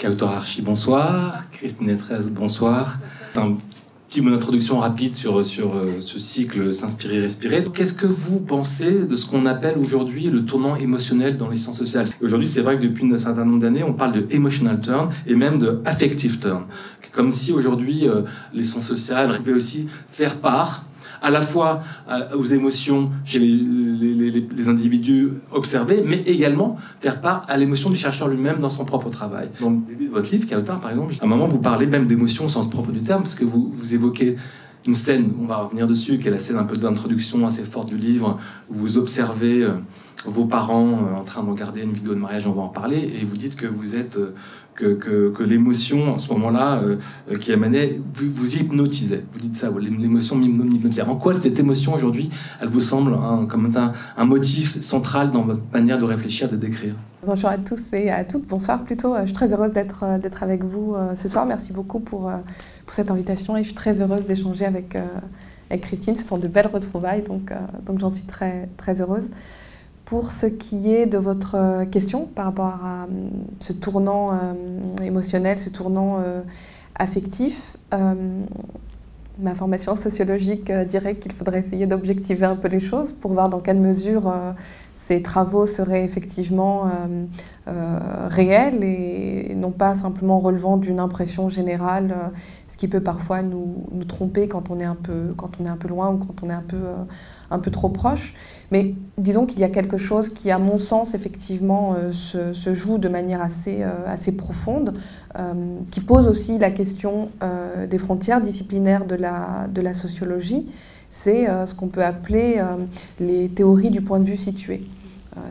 Kautar Archi, bonsoir. Christine Etrez, bonsoir. Un petit mot d'introduction rapide sur ce cycle S'inspirer, respirer. Qu'est-ce que vous pensez de ce qu'on appelle aujourd'hui le tournant émotionnel dans les sciences sociales? Aujourd'hui, c'est vrai que depuis un certain nombre d'années, on parle de emotional turn et même de affective turn. Comme si aujourd'hui, les sciences sociales pouvaient aussi faire part à la fois aux émotions chez les individus observés, mais également faire part à l'émotion du chercheur lui-même dans son propre travail. Dans le début de votre livre, Kautar, par exemple, à un moment, vous parlez même d'émotion au sens propre du terme, parce que vous évoquez une scène, on va revenir dessus, qui est la scène un peu d'introduction assez forte du livre, où vous observez vos parents en train de regarder une vidéo de mariage, on va en parler, et vous dites que vous êtes... que l'émotion, à ce moment-là, qui émanait, vous hypnotisait. Vous dites ça, l'émotion m'hypnotisait. En quoi cette émotion, aujourd'hui, elle vous semble comme un motif central dans votre manière de réfléchir, de décrire? Bonjour à tous et à toutes, bonsoir plutôt. Je suis très heureuse d'être avec vous ce soir. Merci beaucoup pour cette invitation et je suis très heureuse d'échanger avec Christine. Ce sont de belles retrouvailles, donc j'en suis très, très heureuse. Pour ce qui est de votre question par rapport à ce tournant émotionnel, ce tournant affectif, ma formation sociologique dirait qu'il faudrait essayer d'objectiver un peu les choses pour voir dans quelle mesure ces travaux seraient effectivement réels et non pas simplement relevant d'une impression générale, ce qui peut parfois nous tromper quand on est un peu loin ou quand on est un peu trop proche. Mais disons qu'il y a quelque chose qui, à mon sens, effectivement, se joue de manière assez profonde, qui pose aussi la question des frontières disciplinaires de la sociologie. C'est ce qu'on peut appeler les théories du point de vue situé.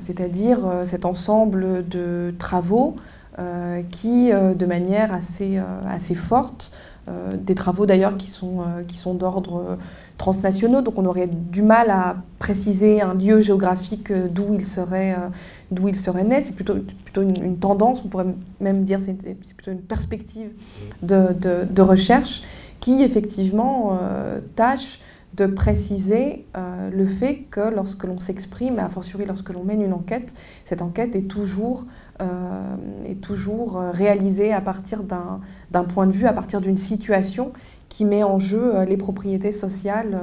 C'est-à-dire cet ensemble de travaux qui, de manière assez forte, des travaux d'ailleurs qui sont d'ordre transnationaux, donc on aurait du mal à préciser un lieu géographique d'où il serait né. C'est plutôt une tendance, on pourrait même dire c'est plutôt une perspective de recherche qui effectivement tâche de préciser le fait que lorsque l'on s'exprime, et a fortiori lorsque l'on mène une enquête, cette enquête est toujours réalisée à partir d'un point de vue, à partir d'une situation qui met en jeu les propriétés sociales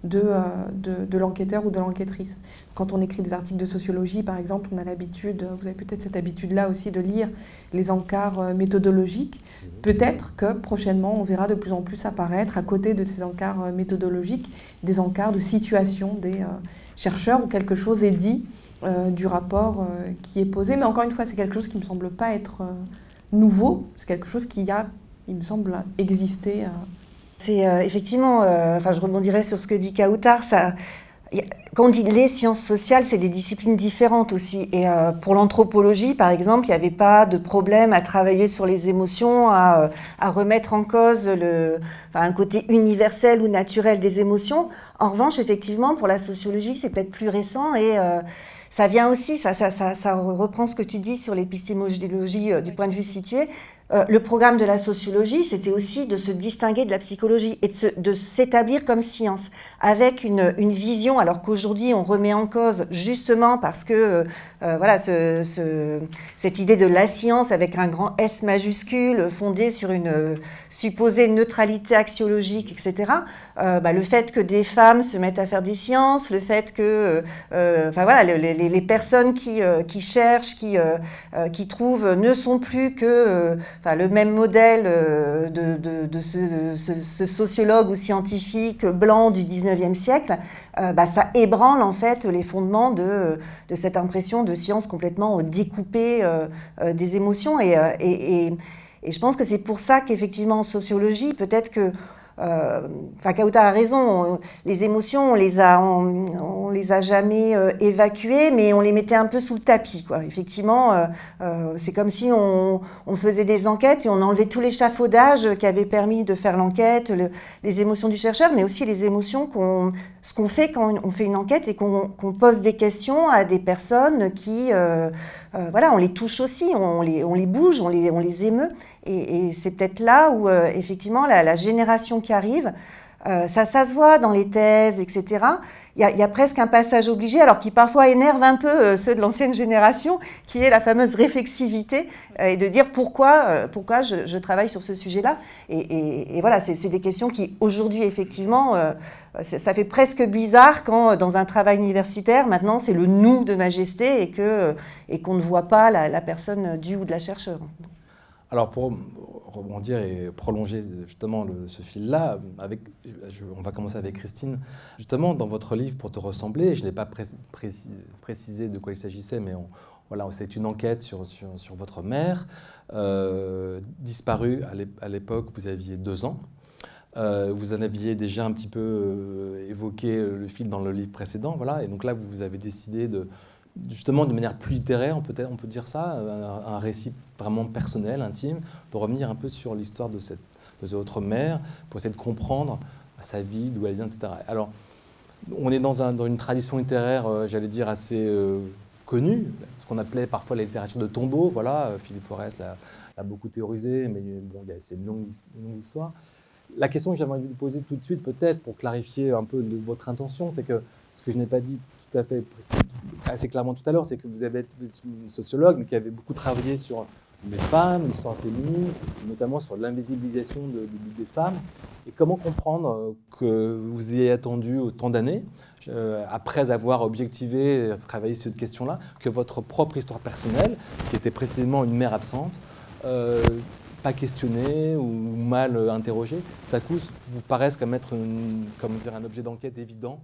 de l'enquêteur ou de l'enquêtrice. Quand on écrit des articles de sociologie, par exemple, on a l'habitude, vous avez peut-être cette habitude-là aussi, de lire les encarts méthodologiques. Peut-être que prochainement, on verra de plus en plus apparaître, à côté de ces encarts méthodologiques, des encarts de situation des chercheurs où quelque chose est dit du rapport qui est posé. Mais encore une fois, c'est quelque chose qui ne me semble pas être nouveau. C'est quelque chose qui a, il me semble, existé. C'est effectivement, je rebondirais sur ce que dit Kautar, quand on dit les sciences sociales, c'est des disciplines différentes aussi. Et pour l'anthropologie, par exemple, il n'y avait pas de problème à travailler sur les émotions, à remettre en cause un côté universel ou naturel des émotions. En revanche, effectivement, pour la sociologie, c'est peut-être plus récent et ça vient aussi, ça reprend ce que tu dis sur l'épistémologie du point de vue situé. Le programme de la sociologie, c'était aussi de se distinguer de la psychologie et de s'établir comme science, avec une vision, alors qu'aujourd'hui on remet en cause justement parce que cette idée de la science avec un grand S majuscule, fondée sur une supposée neutralité axiologique, etc. Le fait que des femmes se mettent à faire des sciences, le fait que les personnes qui cherchent, qui trouvent, ne sont plus que le même modèle de ce sociologue ou scientifique blanc du 19e siècle, ça ébranle en fait les fondements de cette impression de science complètement découpée des émotions. Et je pense que c'est pour ça qu'effectivement en sociologie, peut-être que Kautar a raison, les émotions, on les a jamais évacuées, mais on les mettait un peu sous le tapis, quoi. Effectivement, c'est comme si on faisait des enquêtes et on enlevait tout l'échafaudage qui avait permis de faire l'enquête, les émotions du chercheur, mais aussi les émotions ce qu'on fait quand on fait une enquête et qu'on pose des questions à des personnes qui, on les touche aussi, on les bouge, on les émeut. Et c'est peut-être là où, effectivement, la génération qui arrive Ça se voit dans les thèses, etc. Il y a presque un passage obligé, alors qui parfois énerve un peu ceux de l'ancienne génération, qui est la fameuse réflexivité, et de dire pourquoi je travaille sur ce sujet-là. Et voilà, c'est des questions qui, aujourd'hui, effectivement, ça fait presque bizarre quand, dans un travail universitaire, maintenant, c'est le nous de majesté et qu'on ne voit pas la personne du ou de la chercheur. Alors, pour rebondir et prolonger justement ce fil-là, on va commencer avec Christine. Justement, dans votre livre, Pour te ressembler, je n'ai pas précisé de quoi il s'agissait, mais voilà, c'est une enquête sur votre mère, disparue à l'époque, vous aviez 2 ans. Vous en aviez déjà un petit peu évoqué le fil dans le livre précédent, voilà, et donc là, vous avez décidé justement de manière plus littéraire, on peut dire ça, un récit vraiment personnel, intime, de revenir un peu sur l'histoire de votre mère, pour essayer de comprendre sa vie, d'où elle vient, etc. Alors, on est dans une tradition littéraire, j'allais dire, assez connue, ce qu'on appelait parfois la littérature de tombeau, voilà, Philippe Forest l'a beaucoup théorisé, mais bon, c'est une longue histoire. La question que j'avais envie de vous poser tout de suite, peut-être, pour clarifier un peu votre intention, c'est que ce que je n'ai pas dit tout à fait assez clairement tout à l'heure, c'est que vous êtes une sociologue, mais qui avait beaucoup travaillé sur les femmes, l'histoire féminine, notamment sur l'invisibilisation des femmes. Et comment comprendre que vous ayez attendu autant d'années, après avoir objectivé, travaillé sur cette question-là, que votre propre histoire personnelle, qui était précisément une mère absente, pas questionnée ou mal interrogée, tout à coup vous paraissent comme être un objet d'enquête évident.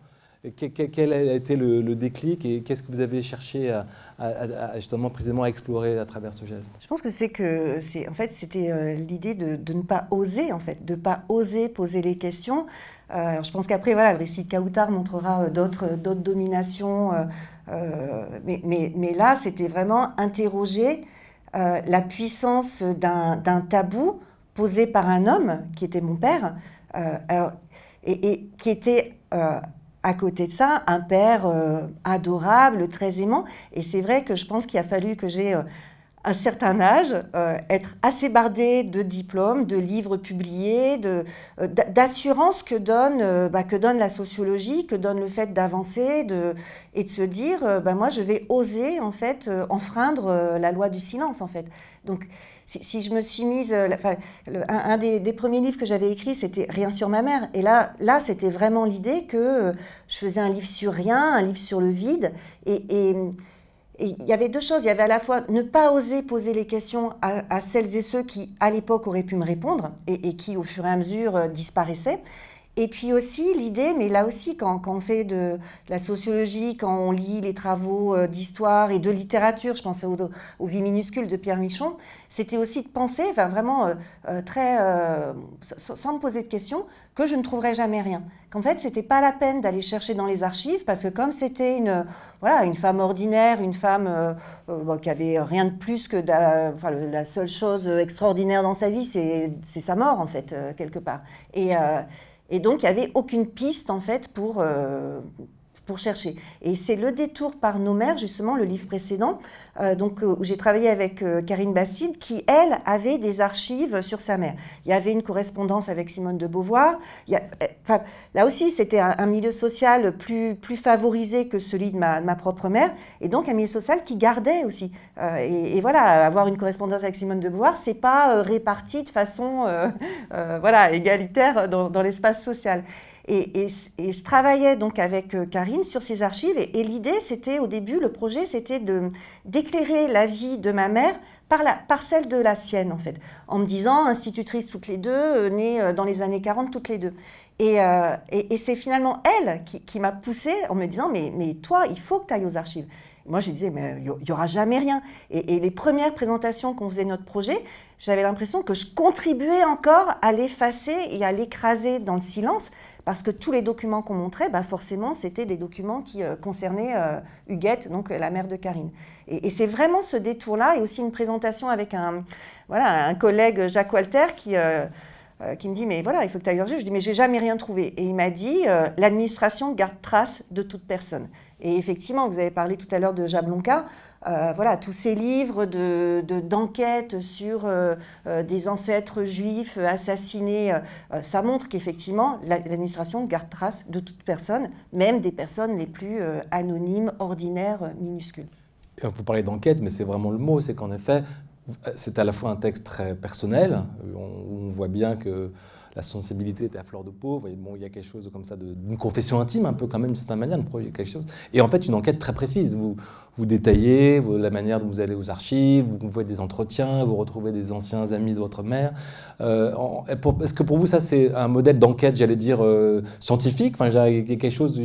Quel a été le déclic et qu'est-ce que vous avez cherché à justement précisément à explorer à travers ce geste? Je pense que c'était l'idée de ne pas oser, de ne pas oser poser les questions. Alors je pense qu'après, voilà, le récit de Kautar montrera d'autres dominations, mais là, c'était vraiment interroger la puissance d'un tabou posé par un homme qui était mon père, et qui était à côté de ça, un père adorable, très aimant. Et c'est vrai que je pense qu'il a fallu que j'ai un certain âge, être assez bardée de diplômes, de livres publiés, d'assurance que donne la sociologie, que donne le fait d'avancer et de se dire, moi je vais oser en fait enfreindre la loi du silence en fait. Donc si je me suis mise, un des premiers livres que j'avais écrit, c'était Rien sur ma mère. Et là c'était vraiment l'idée que je faisais un livre sur rien, un livre sur le vide. Et il y avait 2 choses. Il y avait à la fois ne pas oser poser les questions à celles et ceux qui, à l'époque, auraient pu me répondre et qui, au fur et à mesure, disparaissaient. Et puis aussi l'idée, mais là aussi, quand on fait de la sociologie, quand on lit les travaux d'histoire et de littérature, je pensais aux Vies minuscules de Pierre Michon, c'était aussi de penser, vraiment sans me poser de questions, que je ne trouverais jamais rien. Qu'en fait, c'était pas la peine d'aller chercher dans les archives, parce que comme c'était une femme ordinaire, une femme qui avait rien de plus que la seule chose extraordinaire dans sa vie, c'est sa mort, en fait, quelque part. Et donc, il n'y avait aucune piste, en fait, pour chercher. Et c'est Le détour par nos mères, justement, le livre précédent, où j'ai travaillé avec Karine Bastide, qui, elle, avait des archives sur sa mère. Il y avait une correspondance avec Simone de Beauvoir. Là aussi, c'était un milieu social plus favorisé que celui de ma propre mère, et donc un milieu social qui gardait aussi. Et voilà, avoir une correspondance avec Simone de Beauvoir, c'est pas réparti de façon égalitaire dans l'espace social. Et je travaillais donc avec Karine sur ces archives et l'idée, c'était au début, le projet, c'était d'éclairer la vie de ma mère par celle de la sienne, en fait, en me disant institutrice toutes les deux, nées dans les années 40 toutes les deux. Et c'est finalement elle qui m'a poussée en me disant mais toi, il faut que tu ailles aux archives. Moi, je disais, mais il n'y aura jamais rien. Et les premières présentations qu'on faisait de notre projet, j'avais l'impression que je contribuais encore à l'effacer et à l'écraser dans le silence, parce que tous les documents qu'on montrait, forcément, c'était des documents qui concernaient Huguette, donc la mère de Karine. Et c'est vraiment ce détour-là, et aussi une présentation avec un collègue, Jacques Walter, qui me dit, mais voilà, il faut que tu ailles aux archives. Je dis, mais je n'ai jamais rien trouvé. Et il m'a dit, l'administration garde trace de toute personne. Et effectivement, vous avez parlé tout à l'heure de Jablonka. voilà, tous ces livres d'enquête sur des ancêtres juifs assassinés, ça montre qu'effectivement, l'administration garde trace de toute personne, même des personnes les plus anonymes, ordinaires, minuscules. Vous parlez d'enquête, mais c'est vraiment le mot, c'est qu'en effet, c'est à la fois un texte très personnel, on voit bien que la sensibilité était à fleur de peau, bon, il y a quelque chose comme ça, d'une confession intime, un peu quand même, d'une certaine manière, quelque chose. Et en fait, une enquête très précise. Vous détaillez la manière dont vous allez aux archives, vous faites des entretiens, vous retrouvez des anciens amis de votre mère. Est-ce que pour vous, ça, c'est un modèle d'enquête, j'allais dire, scientifique, enfin, quelque chose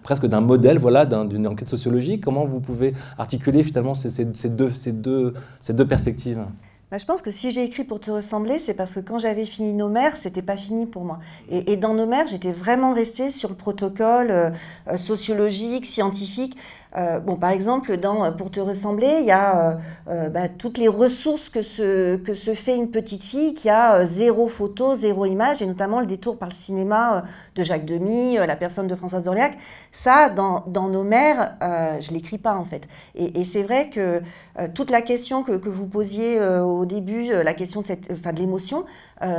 presque d'un modèle, voilà, d'une enquête sociologique? Comment vous pouvez articuler finalement ces deux perspectives? Je pense que si j'ai écrit Pour te ressembler, c'est parce que quand j'avais fini Nos mères, c'était pas fini pour moi. Et dans Nos mères, j'étais vraiment restée sur le protocole sociologique, scientifique. Bon, par exemple, dans Pour te ressembler, il y a toutes les ressources que se fait une petite fille qui a zéro photo, zéro image, et notamment le détour par le cinéma de Jacques Demy, la personne de Françoise d'Orléac. Ça, dans Nos mères, je ne l'écris pas en fait. Et c'est vrai que toute la question que vous posiez au début, la question de l'émotion,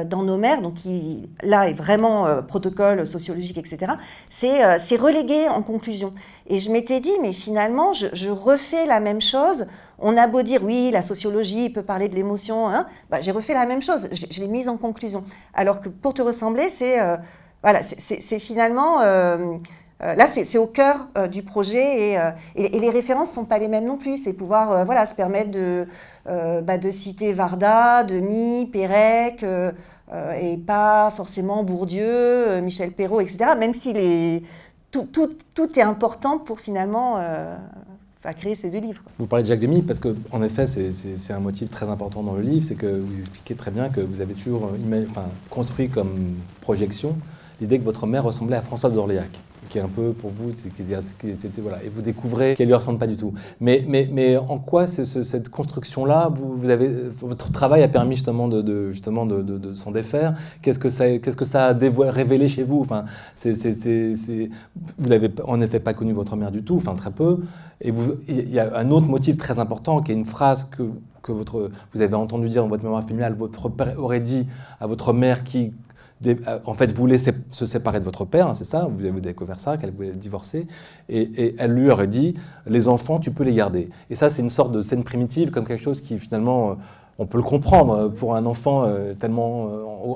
dans Nos mères, donc qui là est vraiment protocole sociologique, etc., c'est relégué en conclusion. Et je m'étais dit, mais finalement, je refais la même chose. On a beau dire, oui, la sociologie peut parler de l'émotion, hein, j'ai refait la même chose, je l'ai mise en conclusion. Alors que Pour te ressembler, c'est finalement... là, c'est au cœur du projet et les références ne sont pas les mêmes non plus. C'est pouvoir se permettre de citer Varda, Denis, Pérec, et pas forcément Bourdieu, Michel Perrault, etc. Même si tout est important pour finalement créer ces deux livres. Vous parlez de Jacques Demy parce qu'en effet, c'est un motif très important dans le livre, c'est que vous expliquez très bien que vous avez toujours construit comme projection l'idée que votre mère ressemblait à Françoise d'Orléac, qui est un peu pour vous, c'était voilà, et vous découvrez qu'elle lui ressemble pas du tout. Mais en quoi cette construction-là, votre travail a permis justement de s'en défaire? Qu'est-ce que ça a révélé chez vous? Enfin, vous n'avez en effet pas connu votre mère du tout, enfin très peu. Et il y a un autre motif très important, qui est une phrase que vous avez entendu dire dans votre mémoire familiale. Votre père aurait dit à votre mère qui en fait, voulait se séparer de votre père, hein, c'est ça, vous avez découvert ça, qu'elle voulait divorcer, et elle lui aurait dit « les enfants, tu peux les garder ». Et ça, c'est une sorte de scène primitive, comme quelque chose qui, finalement, on peut le comprendre pour un enfant tellement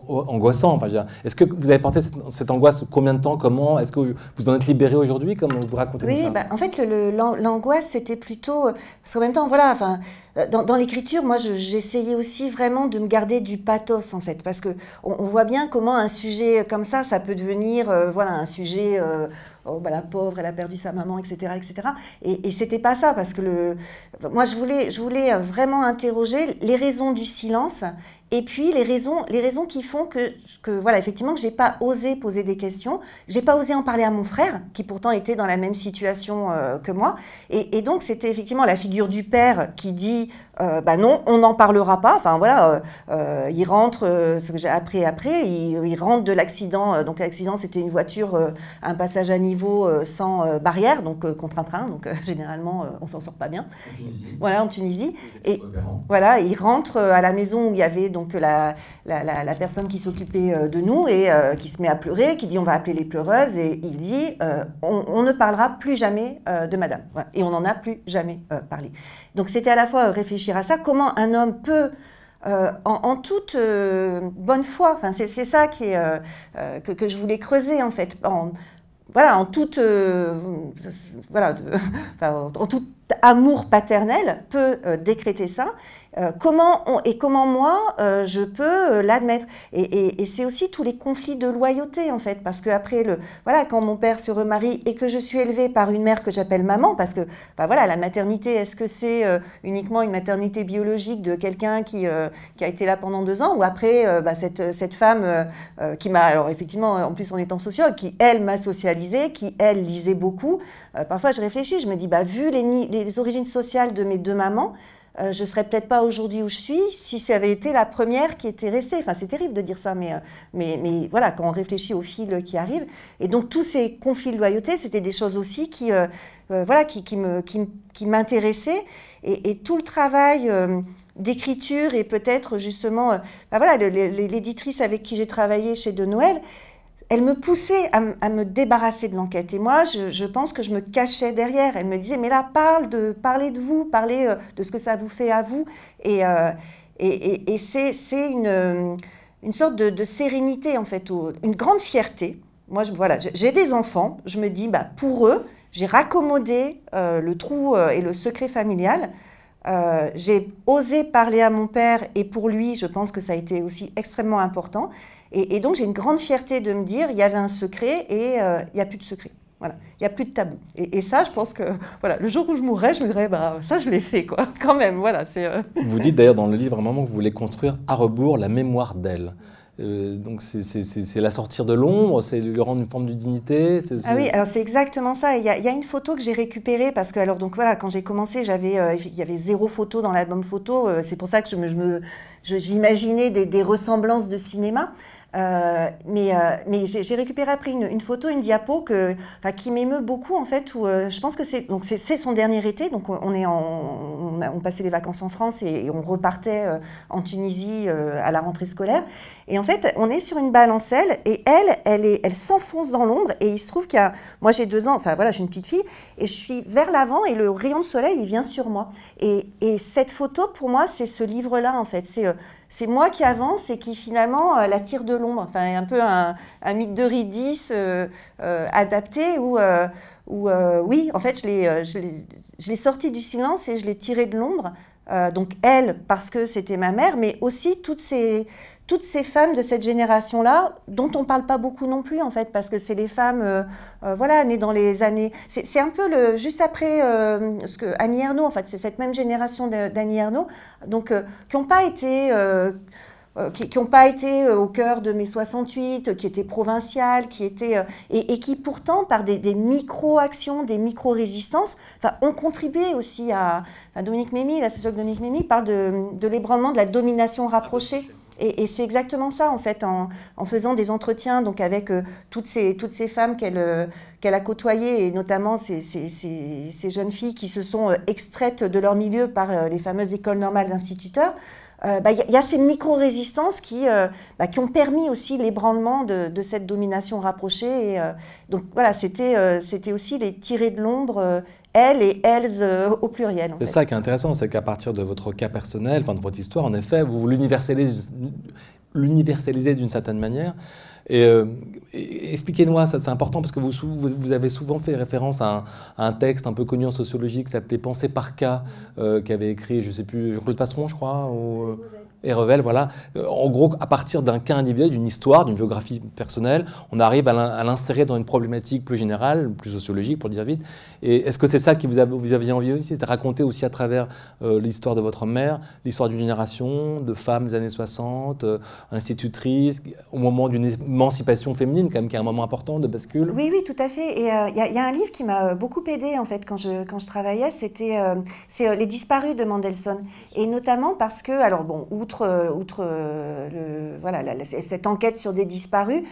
angoissant. Enfin, est-ce que vous avez porté cette angoisse combien de temps? Comment? Est-ce que vous en êtes libéré aujourd'hui? Comment vous racontez ça? Oui, en fait, l'angoisse, c'était plutôt... Parce qu'en même temps, voilà, dans l'écriture, moi, j'essayais aussi vraiment de me garder du pathos, en fait, parce qu'on voit bien comment un sujet comme ça peut devenir un sujet... la pauvre, elle a perdu sa maman, etc. etc. Et c'était pas ça, parce que moi, je voulais vraiment interroger les raisons du silence, et puis les raisons qui font que effectivement, que j'ai pas osé poser des questions, j'ai pas osé en parler à mon frère, qui pourtant était dans la même situation que moi. Et donc, c'était effectivement la figure du père qui dit non, on n'en parlera pas. Enfin voilà, il rentre, ce que j'ai appris après, il rentre de l'accident. Donc l'accident, c'était une voiture, un passage à niveau sans barrière, donc contre un train. Donc généralement, on s'en sort pas bien. En Tunisie. Voilà, en Tunisie. Et voilà, il rentre à la maison où il y avait donc la personne qui s'occupait de nous et qui se met à pleurer, qui dit on va appeler les pleureuses, et il dit on ne parlera plus jamais de madame. Voilà. Et on n'en a plus jamais parlé. Donc c'était à la fois réfléchir à ça, comment un homme peut, en toute bonne foi, enfin, c'est ça qui est, que je voulais creuser en fait, en tout amour paternel peut décréter ça. Comment moi je peux l'admettre, et c'est aussi tous les conflits de loyauté en fait, parce que après quand mon père se remarie et que je suis élevée par une mère que j'appelle maman, parce que la maternité, est-ce que c'est uniquement une maternité biologique de quelqu'un qui a été là pendant 2 ans, ou après cette femme qui m'a, alors effectivement en plus en étant sociologue, qui elle m'a socialisée, qui elle lisait beaucoup, parfois je réfléchis, je me dis vu les origines sociales de mes 2 mamans, je ne serais peut-être pas aujourd'hui où je suis si ça avait été la première qui était restée. Enfin, c'est terrible de dire ça, mais voilà, quand on réfléchit au fil qui arrive. Et donc, tous ces conflits de loyauté, c'était des choses aussi qui m'intéressaient. Et tout le travail d'écriture et peut-être justement, voilà, l'éditrice avec qui j'ai travaillé chez De Noël, elle me poussait à me débarrasser de l'enquête. Et moi, je pense que je me cachais derrière. Elle me disait, mais là, parlez de vous, parlez de ce que ça vous fait à vous. Et c'est une sorte de sérénité, en fait, une grande fierté. Moi, voilà, j'ai des enfants. Je me dis, pour eux, j'ai raccommodé le trou et le secret familial. J'ai osé parler à mon père et pour lui, je pense que ça a été aussi extrêmement important. Et donc, j'ai une grande fierté de me dire, il y avait un secret et il n'y a plus de secret. Voilà, il n'y a plus de tabou. Et ça, je pense que voilà, le jour où je mourrai, je me dirais, ça, je l'ai fait, quoi. Quand même, voilà. Vous dites d'ailleurs dans le livre à un moment que vous voulez construire à rebours la mémoire d'elle. Donc c'est la sortir de l'ombre, c'est lui rendre une forme de dignité. Ah oui, alors c'est exactement ça. Il y a une photo que j'ai récupérée parce que donc voilà, quand j'ai commencé, il y avait 0 photo dans l'album photo. C'est pour ça que j'imaginais des ressemblances de cinéma. Mais j'ai récupéré après une photo, une diapo qui m'émeut beaucoup en fait. Où je pense que c'est son dernier été. Donc on passait les vacances en France et on repartait en Tunisie à la rentrée scolaire. Et en fait, on est sur une balancelle et elle s'enfonce dans l'ombre. Et il se trouve moi j'ai 2 ans, enfin voilà, j'ai une petite fille et je suis vers l'avant et le rayon de soleil il vient sur moi. Et cette photo pour moi c'est ce livre-là en fait. C'est moi qui avance et qui finalement la tire de l'ombre. Enfin, un peu un mythe d'Eurydice adapté où oui, en fait, je l'ai sorti du silence et je l'ai tiré de l'ombre. Donc elle, parce que c'était ma mère, mais aussi toutes ces femmes de cette génération-là, dont on ne parle pas beaucoup non plus, en fait, parce que c'est les femmes voilà, nées dans les années... C'est un peu juste après ce que Annie Ernaux, en fait, c'est cette même génération d'Annie Ernaux, donc qui n'ont pas été... qui n'ont pas été au cœur de mai 68, qui étaient provinciales, qui étaient, et qui pourtant, par des micro-actions, des micro-résistances, ont contribué aussi à Dominique Mémy, la sociologue Dominique Mémy, parle de l'ébranlement de la domination rapprochée. Et c'est exactement ça, en fait, en faisant des entretiens donc avec toutes ces femmes qu'elle a côtoyées, et notamment ces jeunes filles qui se sont extraites de leur milieu par les fameuses écoles normales d'instituteurs. Y a ces micro-résistances qui ont permis aussi l'ébranlement de cette domination rapprochée. Et, donc voilà, c'était aussi les tirer de l'ombre, elles et elles au pluriel. C'est ça qui est intéressant, c'est qu'à partir de votre cas personnel, de votre histoire, en effet, vous l'universalisez d'une certaine manière. Et expliquez-nous, ça c'est important parce que vous avez souvent fait référence à un texte un peu connu en sociologie qui s'appelait Pensée par cas, qu'avait écrit, je ne sais plus, Jean-Claude Passeron, je crois, et Revel, voilà. En gros, à partir d'un cas individuel, d'une histoire, d'une biographie personnelle, on arrive à l'insérer dans une problématique plus générale, plus sociologique, pour le dire vite. Et est-ce que c'est ça que vous aviez envie aussi, c'est de raconter aussi à travers l'histoire de votre mère, l'histoire d'une génération de femmes des années 60, institutrices, au moment d'une émancipation féminine, quand même, qui est un moment important de bascule? Oui, oui, tout à fait. Et il y a un livre qui m'a beaucoup aidée, en fait, quand je travaillais, c'est Les disparus de Mendelssohn. Et notamment parce que, alors bon, outre cette enquête sur des disparus,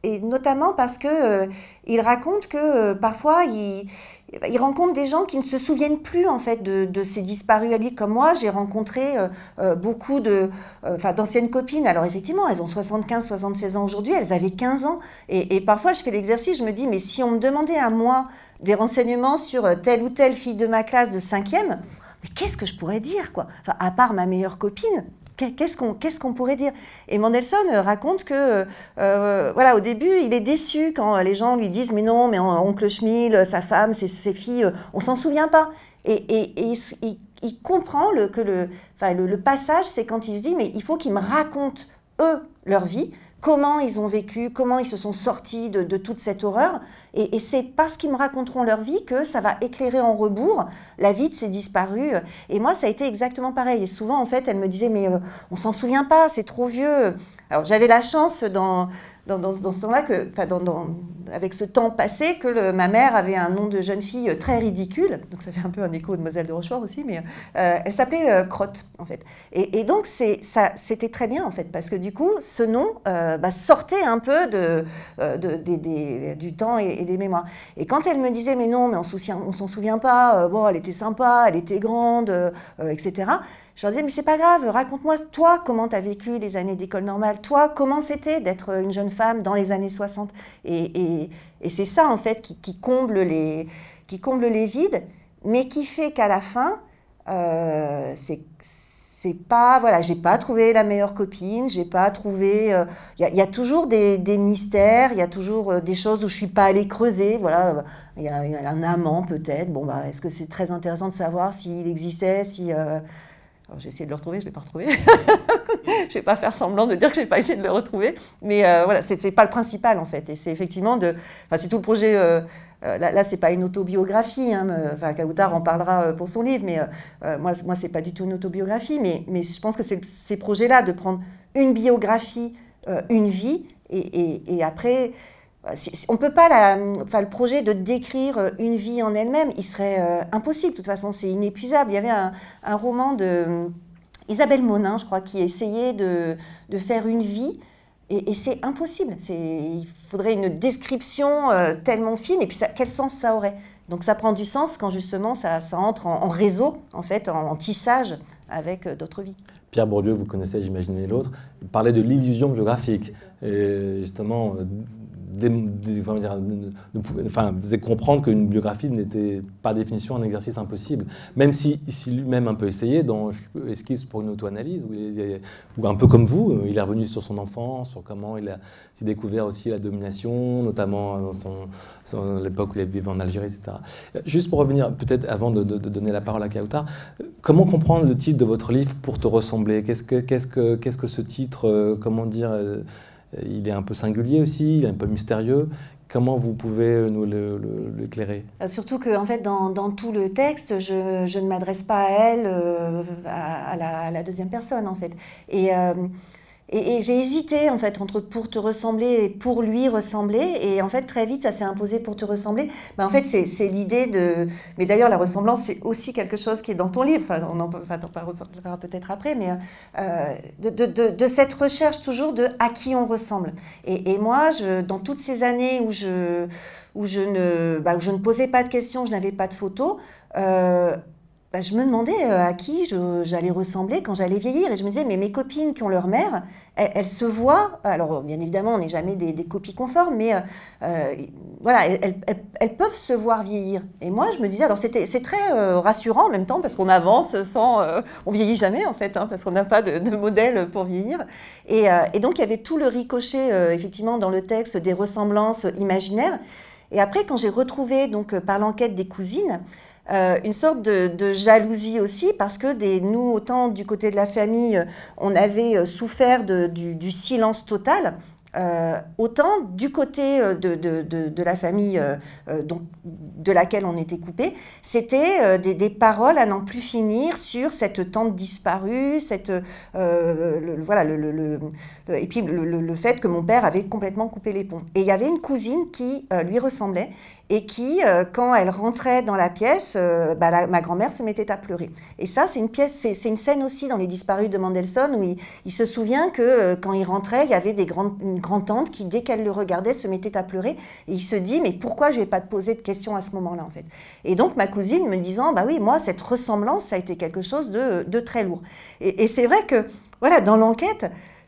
et notamment parce que il raconte que parfois il rencontre des gens qui ne se souviennent plus en fait de ces disparus à lui. Comme moi, j'ai rencontré beaucoup d'anciennes copines. Alors effectivement, elles ont 75, 76 ans aujourd'hui, elles avaient 15 ans. Et parfois, je fais l'exercice, je me dis, mais si on me demandait à moi des renseignements sur telle ou telle fille de ma classe de 5e, mais qu'est-ce que je pourrais dire, quoi? Enfin, à part ma meilleure copine, qu'est-ce qu'on pourrait dire? Et Mendelssohn raconte que, voilà, au début, il est déçu quand les gens lui disent « Mais non, mais oncle Schmil, sa femme, ses filles, on s'en souvient pas. » Et il comprend que le passage, c'est quand il se dit « Mais il faut qu'ils me racontent, eux, leur vie. » Comment ils ont vécu, comment ils se sont sortis de toute cette horreur. Et c'est parce qu'ils me raconteront leur vie que ça va éclairer en rebours la vie de ces disparus. Et moi, ça a été exactement pareil. Et souvent, en fait, elle me disait, mais on s'en souvient pas, c'est trop vieux. Alors, j'avais la chance dans ce temps-là, avec ce temps passé que ma mère avait un nom de jeune fille très ridicule, donc ça fait un peu un écho de Demoiselle de Rochefort aussi, mais elle s'appelait Crotte en fait. Et donc c'était très bien en fait, parce que du coup ce nom sortait un peu du temps et des mémoires. Et quand elle me disait mais non, mais on s'en souvient pas, bon elle était sympa, elle était grande, etc. Je leur disais, mais c'est pas grave, raconte-moi, toi, comment tu as vécu les années d'école normale, toi, comment c'était d'être une jeune femme dans les années 60. Et c'est ça, en fait, qui comble les vides, mais qui fait qu'à la fin, c'est pas, voilà, j'ai pas trouvé la meilleure copine, j'ai pas trouvé... Il y a toujours des mystères, il y a toujours des choses où je suis pas allée creuser, voilà. Il y a un amant, peut-être. Bon, est-ce que c'est très intéressant de savoir s'il existait, si... Alors, j'ai essayé de le retrouver, je ne l'ai pas retrouvé. Je ne vais pas faire semblant de dire que je n'ai pas essayé de le retrouver. Mais voilà, ce n'est pas le principal, en fait. Et c'est effectivement c'est tout le projet... là, ce n'est pas une autobiographie. Hein, Kaoutar en parlera pour son livre. Mais moi ce n'est pas du tout une autobiographie. Mais je pense que c'est ces projets-là, de prendre une biographie, une vie, et après... On ne peut pas, le projet de décrire une vie en elle-même, il serait impossible. De toute façon, c'est inépuisable. Il y avait un roman de Isabelle Monin, je crois, qui essayait de faire une vie, et c'est impossible. Il faudrait une description tellement fine, et puis quel sens ça aurait? Donc ça prend du sens quand justement ça entre en réseau, en fait, en tissage avec d'autres vies. Pierre Bourdieu, vous connaissez, j'imagine, l'autre, parlait de l'illusion biographique. Et justement... faisait comprendre qu'une biographie n'était par définition un exercice impossible, même si lui-même un peu essayé dans Esquisse pour une auto-analyse, où un peu comme vous, il est revenu sur son enfance, sur comment il s'est découvert aussi la domination, notamment dans l'époque où il vivait en Algérie, etc. Juste pour revenir, peut-être avant de donner la parole à Kaoutar, comment comprendre le titre de votre livre, Pour te ressembler? Qu'est-ce que ce titre, comment dire, il est un peu singulier aussi, il est un peu mystérieux. Comment vous pouvez nous l'éclairer? Surtout que, en fait, dans tout le texte, je ne m'adresse pas à elle, à la deuxième personne, en fait. Et j'ai hésité, en fait, entre pour te ressembler et pour lui ressembler. Et en fait, très vite, ça s'est imposé pour te ressembler. En fait, c'est l'idée de... Mais d'ailleurs, la ressemblance, c'est aussi quelque chose qui est dans ton livre. Enfin, on en reparlera peut-être après, mais de cette recherche toujours de à qui on ressemble. Et moi, dans toutes ces années où je ne posais pas de questions, je n'avais pas de photos... je me demandais à qui j'allais ressembler quand j'allais vieillir. Et je me disais, mais mes copines qui ont leur mère, elles se voient... Alors, bien évidemment, on n'est jamais des copies conformes, mais voilà, elles peuvent se voir vieillir. Et moi, je me disais, alors c'est très rassurant en même temps, parce qu'on avance sans... on vieillit jamais, en fait, hein, parce qu'on n'a pas de modèle pour vieillir. Et donc, il y avait tout le ricochet, effectivement, dans le texte, des ressemblances imaginaires. Et après, quand j'ai retrouvé, donc, par l'enquête des cousines, une sorte de jalousie aussi, parce que nous, autant du côté de la famille, on avait souffert du silence total, autant du côté de la famille de laquelle on était coupé, c'était des paroles à n'en plus finir sur cette tante disparue, et puis le fait que mon père avait complètement coupé les ponts. Et il y avait une cousine qui lui ressemblait, et qui, quand elle rentrait dans la pièce, ma grand-mère se mettait à pleurer. Et ça, c'est une scène aussi dans Les Disparus de Mendelssohn, où il se souvient que quand il rentrait, il y avait une grand-tante qui, dès qu'elle le regardait, se mettait à pleurer. Et il se dit, mais pourquoi je ne vais pas te poser de questions à ce moment-là, en fait? Et donc, ma cousine me disant, oui, moi, cette ressemblance, ça a été quelque chose de très lourd. Et c'est vrai que, voilà, dans l'enquête...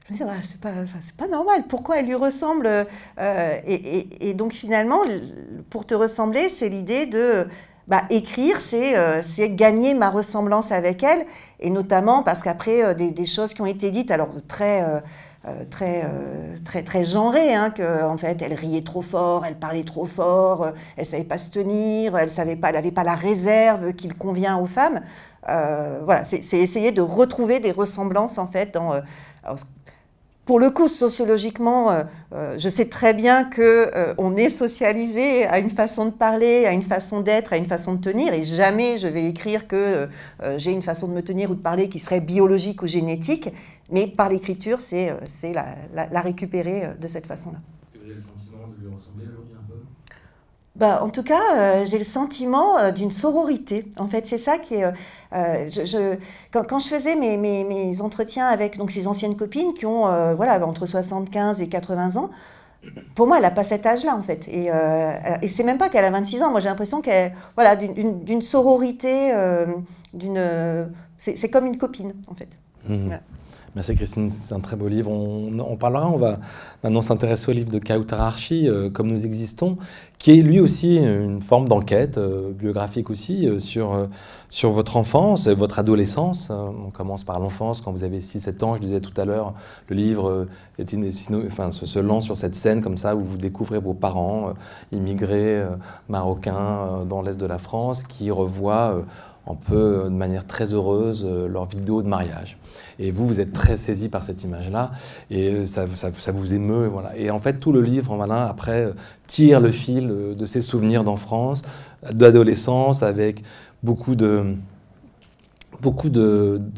Je me disais, c'est pas normal, pourquoi elle lui ressemble et donc finalement, pour te ressembler, c'est l'idée de écrire, c'est gagner ma ressemblance avec elle, et notamment parce qu'après, des choses qui ont été dites, alors très genrées, hein, qu'en fait, elle riait trop fort, elle parlait trop fort, elle ne savait pas se tenir, elle n'avait pas la réserve qu'il convient aux femmes. Voilà, c'est essayer de retrouver des ressemblances, en fait, dans... Pour le coup, sociologiquement, je sais très bien qu'on est socialisé à une façon de parler, à une façon d'être, à une façon de tenir, et jamais je vais écrire que j'ai une façon de me tenir ou de parler qui serait biologique ou génétique, mais par l'écriture, c'est la récupérer de cette façon-là. Vous avez le sentiment de lui ressembler aujourd'hui un peu? Bah, en tout cas, j'ai le sentiment d'une sororité. En fait, c'est ça qui est... quand je faisais mes entretiens avec donc, ces anciennes copines qui ont voilà, entre 75 et 80 ans, pour moi, elle n'a pas cet âge-là, en fait. Et c'est même pas qu'elle a 26 ans. Moi, j'ai l'impression qu'elle... Voilà, d'une sororité, c'est comme une copine, en fait. Voilà. Merci Christine, c'est un très beau livre. On parlera, on va maintenant s'intéresser au livre de Kawthara Archi, Comme nous existons, qui est lui aussi une forme d'enquête biographique aussi sur votre enfance, votre adolescence. On commence par l'enfance, quand vous avez 6-7 ans, je disais tout à l'heure, le livre se lance sur cette scène comme ça où vous découvrez vos parents immigrés marocains dans l'est de la France qui revoient un peu de manière très heureuse leur vidéo de mariage. Et vous êtes très saisi par cette image-là, et ça vous émeut. Voilà. Et en fait, tout le livre, voilà, après, tire le fil de ses souvenirs d'enfance, d'adolescence, avec beaucoup de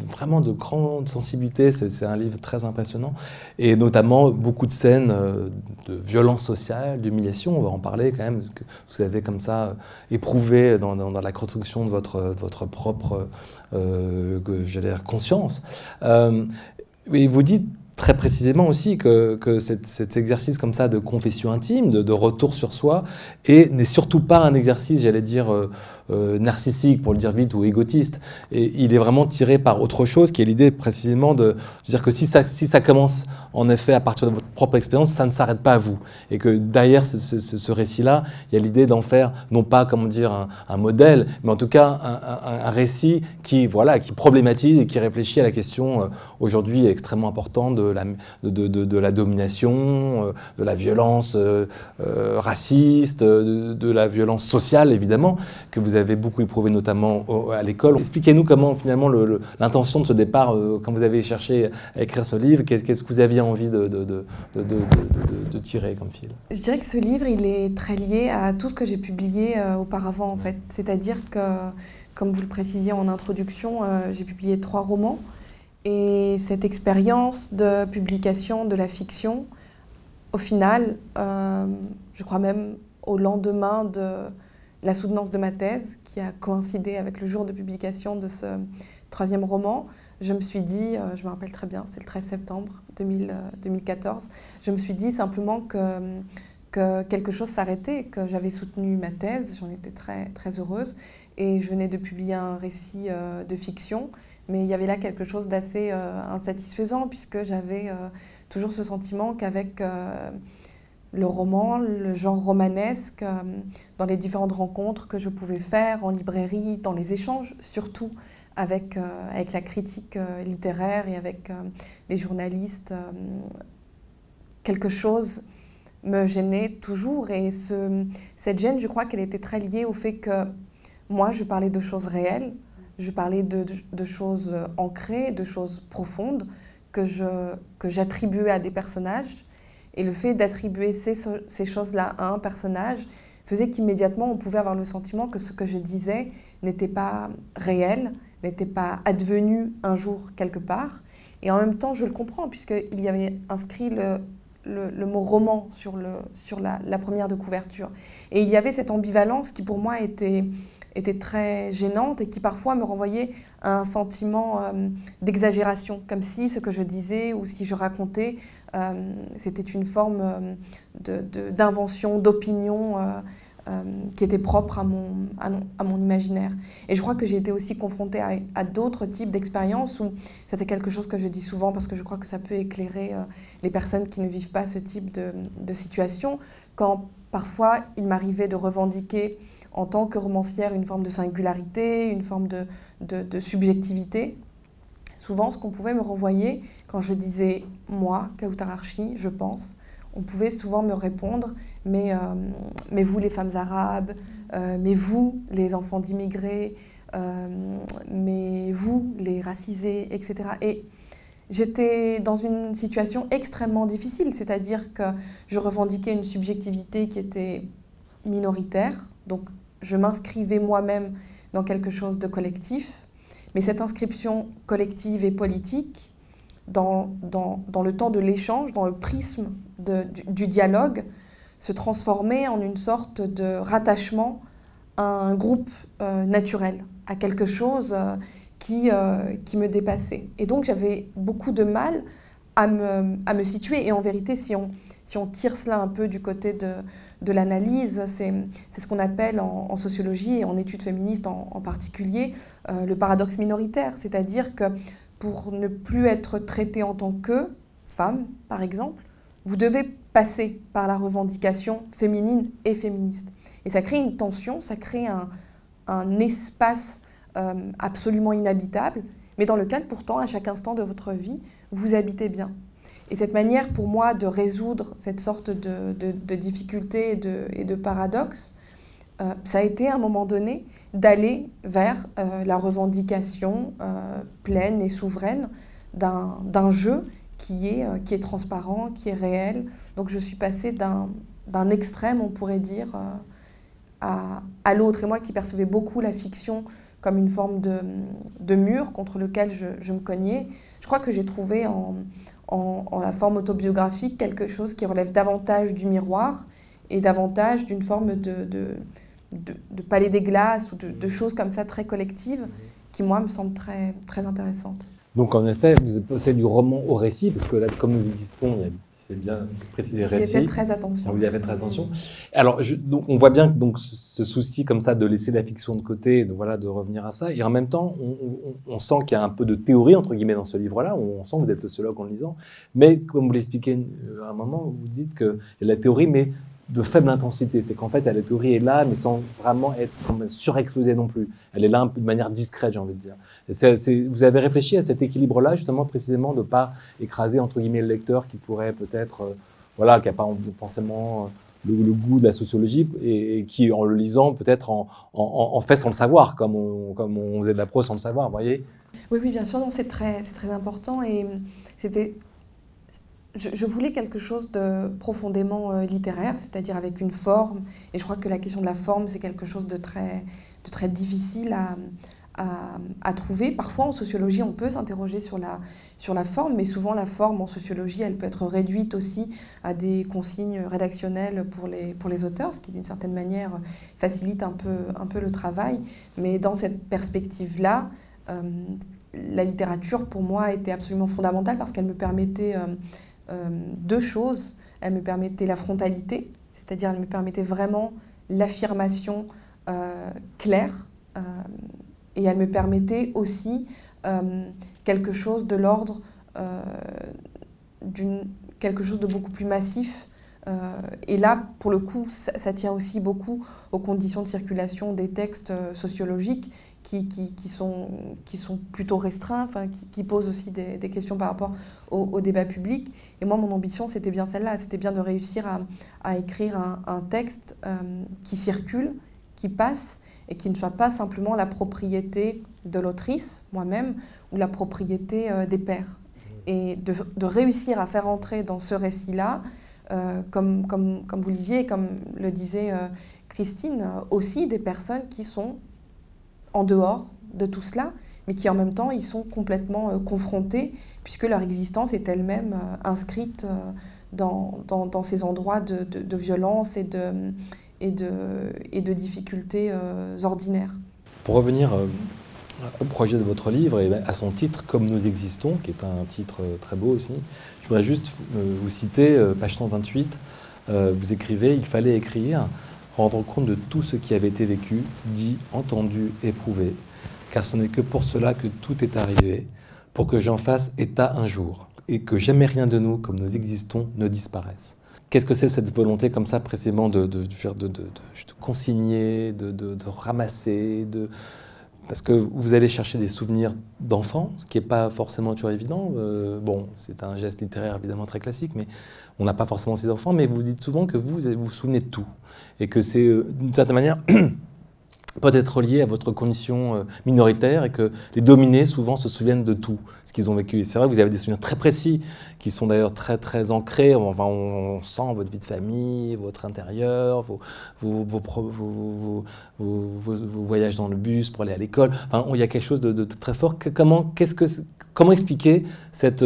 vraiment de grande sensibilité. C'est un livre très impressionnant, et notamment beaucoup de scènes de violence sociale, d'humiliation. On va en parler quand même, que vous avez comme ça éprouvé dans la construction de votre propre j'allais dire conscience. Et vous dites très précisément aussi que cet exercice comme ça de confession intime, de retour sur soi, n'est surtout pas un exercice, j'allais dire, narcissique, pour le dire vite, ou égotiste. Et il est vraiment tiré par autre chose, qui est l'idée précisément de dire que si ça commence en effet à partir de votre propre expérience, ça ne s'arrête pas à vous. Et que derrière ce récit-là, il y a l'idée d'en faire, non pas, comment dire, un modèle, mais en tout cas un récit qui problématise et qui réfléchit à la question aujourd'hui extrêmement importante de la domination, de la violence raciste, de la violence sociale, évidemment, que vous avez beaucoup éprouvé notamment à l'école. Expliquez-nous comment, finalement, l'intention de ce départ, quand vous avez cherché à écrire ce livre, qu'est-ce que vous aviez envie de tirer comme fil? Je dirais que ce livre, il est très lié à tout ce que j'ai publié auparavant, en fait. C'est-à-dire que, comme vous le précisiez en introduction, j'ai publié 3 romans. Et cette expérience de publication de la fiction, au final, je crois même au lendemain de la soutenance de ma thèse, qui a coïncidé avec le jour de publication de ce 3e roman, je me suis dit, je me rappelle très bien, c'est le 13 septembre 2014, je me suis dit simplement que quelque chose s'arrêtait, que j'avais soutenu ma thèse, j'en étais très, très heureuse, et je venais de publier un récit de fiction. Mais il y avait là quelque chose d'assez insatisfaisant, puisque j'avais toujours ce sentiment qu'avec le roman, le genre romanesque, dans les différentes rencontres que je pouvais faire en librairie, dans les échanges, surtout avec la critique littéraire et avec les journalistes, quelque chose me gênait toujours. Et cette gêne, je crois qu'elle était très liée au fait que moi, je parlais de choses réelles. Je parlais de choses ancrées, de choses profondes que j'attribuais à des personnages. Et le fait d'attribuer ces choses-là à un personnage faisait qu'immédiatement, on pouvait avoir le sentiment que ce que je disais n'était pas réel, n'était pas advenu un jour quelque part. Et en même temps, je le comprends, puisqu'il y avait inscrit le mot roman sur la première de couverture. Et il y avait cette ambivalence qui, pour moi, était très gênante et qui parfois me renvoyait à un sentiment d'exagération, comme si ce que je disais ou si je racontais, c'était une forme d'invention, d'opinion qui était propre à mon imaginaire. Et je crois que j'ai été aussi confrontée à d'autres types d'expériences où, ça c'est quelque chose que je dis souvent parce que je crois que ça peut éclairer les personnes qui ne vivent pas ce type de situation, quand parfois il m'arrivait de revendiquer en tant que romancière une forme de singularité, une forme de subjectivité. Souvent, ce qu'on pouvait me renvoyer, quand je disais « moi, Kawthara Archi, je pense », on pouvait souvent me répondre « mais vous, les femmes arabes, mais vous, les enfants d'immigrés, mais vous, les racisés, etc. » Et j'étais dans une situation extrêmement difficile, c'est-à-dire que je revendiquais une subjectivité qui était minoritaire, donc je m'inscrivais moi-même dans quelque chose de collectif, mais cette inscription collective et politique dans le temps de l'échange, dans le prisme du dialogue, se transformer en une sorte de rattachement à un groupe naturel, à quelque chose qui me dépassait. Et donc j'avais beaucoup de mal à me situer. Et en vérité, si on tire cela un peu du côté de l'analyse, c'est ce qu'on appelle en sociologie et en études féministes en particulier, le paradoxe minoritaire. C'est-à-dire que pour ne plus être traité en tant que femme, par exemple, vous devez passer par la revendication féminine et féministe. Et ça crée une tension, ça crée un espace absolument inhabitable, mais dans lequel pourtant, à chaque instant de votre vie, vous habitez bien. Et cette manière pour moi de résoudre cette sorte de difficulté et de paradoxe, ça a été à un moment donné d'aller vers la revendication pleine et souveraine d'un jeu qui est transparent, qui est réel. Donc je suis passée d'un extrême, on pourrait dire, à l'autre. Et moi qui percevais beaucoup la fiction comme une forme de mur contre lequel je me cognais, je crois que j'ai trouvé en la forme autobiographique quelque chose qui relève davantage du miroir et davantage d'une forme de palais des glaces ou de choses comme ça très collectives qui, moi, me semblent très, très intéressantes. Donc, en effet, vous passez du roman au récit, parce que là, comme nous existons, c'est bien précisé récit. J'y ai fait très attention. Vous y avez fait très attention. Alors, donc, on voit bien que donc, ce souci comme ça de laisser la fiction de côté, de revenir à ça, et en même temps, on sent qu'il y a un peu de théorie, entre guillemets, dans ce livre-là, on sent que vous êtes sociologue en le lisant, mais comme vous l'expliquez à un moment, vous dites qu'il y a de la théorie, mais de faible intensité. C'est qu'en fait, la théorie est là, mais sans vraiment être surexposée non plus. Elle est là un peu de manière discrète, j'ai envie de dire. Vous avez réfléchi à cet équilibre-là, justement, précisément, de ne pas écraser, entre guillemets, le lecteur qui pourrait peut-être, qui n'a pas forcément le goût de la sociologie et qui, en le lisant, peut-être en fait sans le savoir, comme on faisait de la prose sans le savoir, vous voyez ? Oui, bien sûr, non, c'est très important. Et c'était... Je voulais quelque chose de profondément littéraire, c'est-à-dire avec une forme. Et je crois que la question de la forme, c'est quelque chose de très difficile à trouver. Parfois, en sociologie, on peut s'interroger sur la forme, mais souvent, la forme en sociologie, elle peut être réduite aussi à des consignes rédactionnelles pour les auteurs, ce qui, d'une certaine manière, facilite un peu le travail. Mais dans cette perspective-là, la littérature, pour moi, était absolument fondamentale parce qu'elle me permettait... deux choses. Elle me permettait la frontalité, c'est-à-dire elle me permettait vraiment l'affirmation claire, et elle me permettait aussi quelque chose de l'ordre quelque chose de beaucoup plus massif. Et là, pour le coup, ça tient aussi beaucoup aux conditions de circulation des textes sociologiques qui sont plutôt restreints, enfin, qui posent aussi des questions par rapport au débat public. Et moi, mon ambition, c'était bien celle-là, c'était bien de réussir à écrire un texte qui circule, qui passe, et qui ne soit pas simplement la propriété de l'autrice, moi-même, ou la propriété des pairs. Et de réussir à faire entrer dans ce récit-là, comme vous le disiez, et comme le disait Christine, aussi des personnes qui sont en dehors de tout cela, mais qui en même temps y sont complètement confrontées, puisque leur existence est elle-même inscrite dans ces endroits de violence et de difficultés ordinaires. Pour revenir au projet de votre livre et à son titre « Comme nous existons », qui est un titre très beau aussi, je voudrais juste vous citer, page 128, vous écrivez « Il fallait écrire, rendre compte de tout ce qui avait été vécu, dit, entendu, éprouvé, car ce n'est que pour cela que tout est arrivé, pour que j'en fasse état un jour, et que jamais rien de nous, comme nous existons, ne disparaisse. » Qu'est-ce que c'est cette volonté comme ça précisément de consigner, de ramasser, parce que vous allez chercher des souvenirs d'enfants, ce qui n'est pas forcément toujours évident. Bon, c'est un geste littéraire évidemment très classique, mais on n'a pas forcément ces enfants. Mais vous dites souvent que vous vous souvenez de tout. Et que c'est, d'une certaine manière, peut être lié à votre condition minoritaire et que les dominés souvent se souviennent de tout ce qu'ils ont vécu. Et c'est vrai que vous avez des souvenirs très précis qui sont d'ailleurs très très ancrés. Enfin, on sent votre vie de famille, votre intérieur, vos voyages dans le bus pour aller à l'école. Enfin, il y a quelque chose de très fort. Comment expliquer cette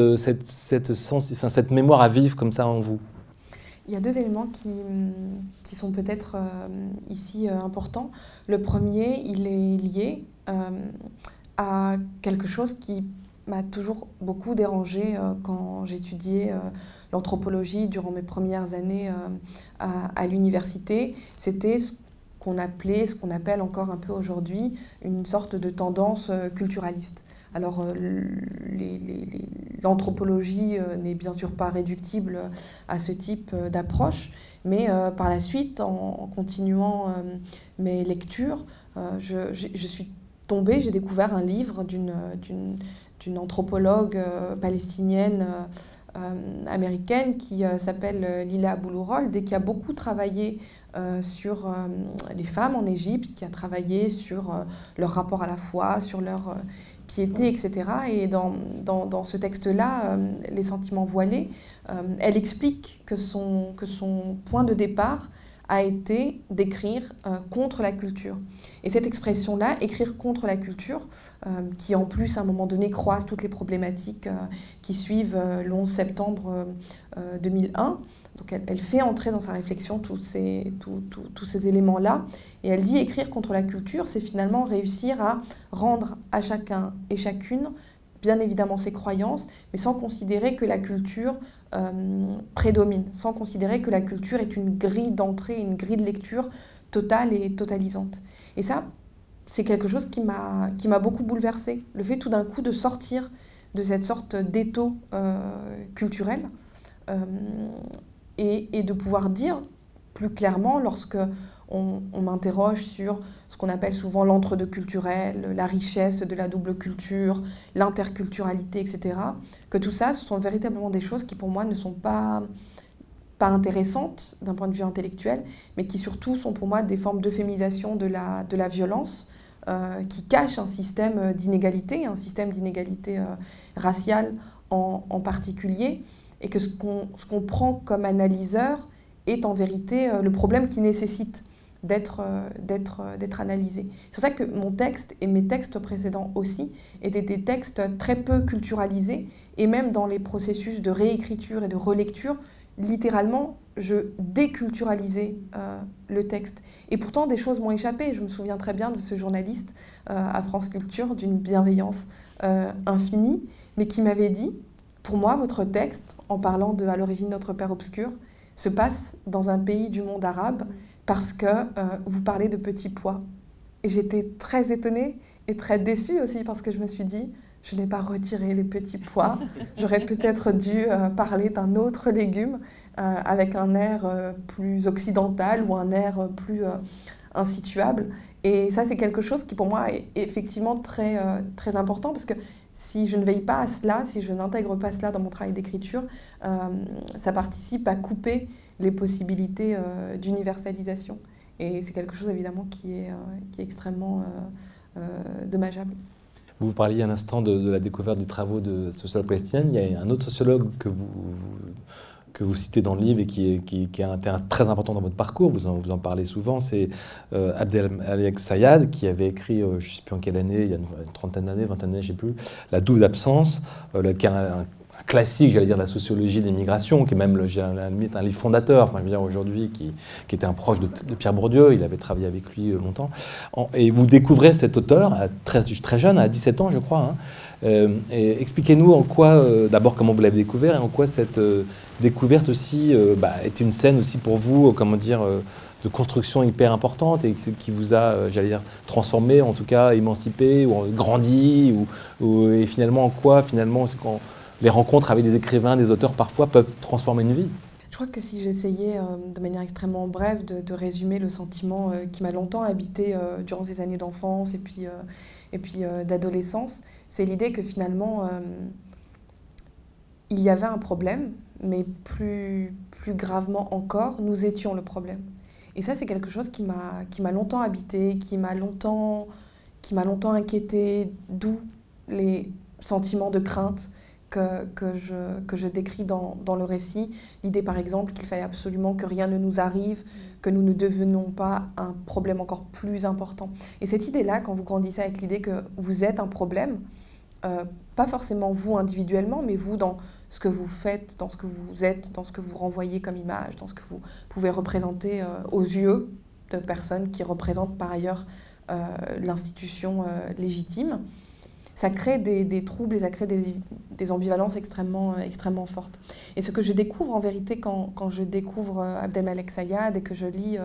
mémoire à vivre comme ça en vous? Il y a deux éléments qui sont peut-être ici importants. Le premier, il est lié à quelque chose qui m'a toujours beaucoup dérangée quand j'étudiais l'anthropologie durant mes premières années à l'université. C'était ce qu'on appelle encore un peu aujourd'hui une sorte de tendance culturaliste. Alors, l'anthropologie n'est bien sûr pas réductible à ce type d'approche, mais par la suite, en continuant mes lectures, je suis tombée, j'ai découvert un livre d'une anthropologue palestinienne américaine qui s'appelle Lila Aboulourolde et qui a beaucoup travaillé sur les femmes en Égypte, qui a travaillé sur leur rapport à la foi, sur leur piété, etc. Et dans ce texte-là, Les sentiments voilés, elle explique que son point de départ a été d'écrire contre la culture. Et cette expression-là, écrire contre la culture, qui en plus à un moment donné croise toutes les problématiques qui suivent le 11 septembre 2001, donc elle fait entrer dans sa réflexion tous ces éléments-là, et elle dit écrire contre la culture, c'est finalement réussir à rendre à chacun et chacune, bien évidemment ses croyances, mais sans considérer que la culture prédomine, sans considérer que la culture est une grille d'entrée, une grille de lecture totale et totalisante. Et ça, c'est quelque chose qui m'a beaucoup bouleversée. Le fait tout d'un coup de sortir de cette sorte d'étau culturel et de pouvoir dire plus clairement lorsque on m'interroge sur ce qu'on appelle souvent l'entre-deux culturel, la richesse de la double culture, l'interculturalité, etc., que tout ça, ce sont véritablement des choses qui pour moi ne sont pas intéressantes d'un point de vue intellectuel, mais qui surtout sont pour moi des formes d'euphémisation de la violence, qui cachent un système d'inégalité raciale en particulier, et que ce qu'on prend comme analyseur est en vérité le problème qui nécessite d'être analysé. C'est pour ça que mon texte et mes textes précédents aussi étaient des textes très peu culturalisés, et même dans les processus de réécriture et de relecture, littéralement, je déculturalisais le texte. Et pourtant, des choses m'ont échappé. Je me souviens très bien de ce journaliste à France Culture, d'une bienveillance infinie, mais qui m'avait dit, pour moi, votre texte, en parlant de « À l'origine notre Père obscur », se passe dans un pays du monde arabe parce que vous parlez de petits pois. Et j'étais très étonnée et très déçue aussi parce que je me suis dit, je n'ai pas retiré les petits pois. J'aurais peut-être dû parler d'un autre légume avec un air plus occidental ou un air plus insituable. Et ça, c'est quelque chose qui, pour moi, est effectivement très, très important parce que si je ne veille pas à cela, si je n'intègre pas cela dans mon travail d'écriture, ça participe à couper les possibilités d'universalisation. Et c'est quelque chose, évidemment, qui est extrêmement dommageable. Vous parliez un instant de la découverte des travaux de sociologue palestinienne. Il y a un autre sociologue que vous citez dans le livre et qui a un terrain très important dans votre parcours, vous en parlez souvent, c'est Abdelmalek Sayad, qui avait écrit, je ne sais plus en quelle année, il y a une trentaine d'années, vingtaine d'années, je ne sais plus, La double absence, qui est un classique, j'allais dire, de la sociologie des migrations, qui est même, à la limite, un livre fondateur, enfin, je veux dire, aujourd'hui, qui était un proche de Pierre Bourdieu, il avait travaillé avec lui longtemps. Et vous découvrez cet auteur, très jeune, à 17 ans, je crois, et expliquez-nous en quoi, d'abord comment vous l'avez découvert, et en quoi cette découverte aussi est une scène aussi pour vous, comment dire, de construction hyper importante et qui vous a, j'allais dire, transformé, en tout cas émancipé, ou grandi, et finalement en quoi, finalement, quand les rencontres avec des écrivains, des auteurs, parfois, peuvent transformer une vie. Je crois que si j'essayais de manière extrêmement brève de résumer le sentiment qui m'a longtemps habité durant ces années d'enfance et puis d'adolescence, c'est l'idée que finalement, il y avait un problème, mais plus gravement encore, nous étions le problème. Et ça, c'est quelque chose qui m'a longtemps habité, qui m'a longtemps inquiété, d'où les sentiments de crainte que je décris dans le récit. L'idée, par exemple, qu'il fallait absolument que rien ne nous arrive, que nous ne devenions pas un problème encore plus important. Et cette idée-là, quand vous grandissez avec l'idée que vous êtes un problème, pas forcément vous individuellement, mais vous dans ce que vous faites, dans ce que vous êtes, dans ce que vous renvoyez comme image, dans ce que vous pouvez représenter aux yeux de personnes qui représentent par ailleurs l'institution légitime, ça crée des troubles et ça crée des ambivalences extrêmement fortes. Et ce que je découvre en vérité quand je découvre Abdelmalek Sayad et que je lis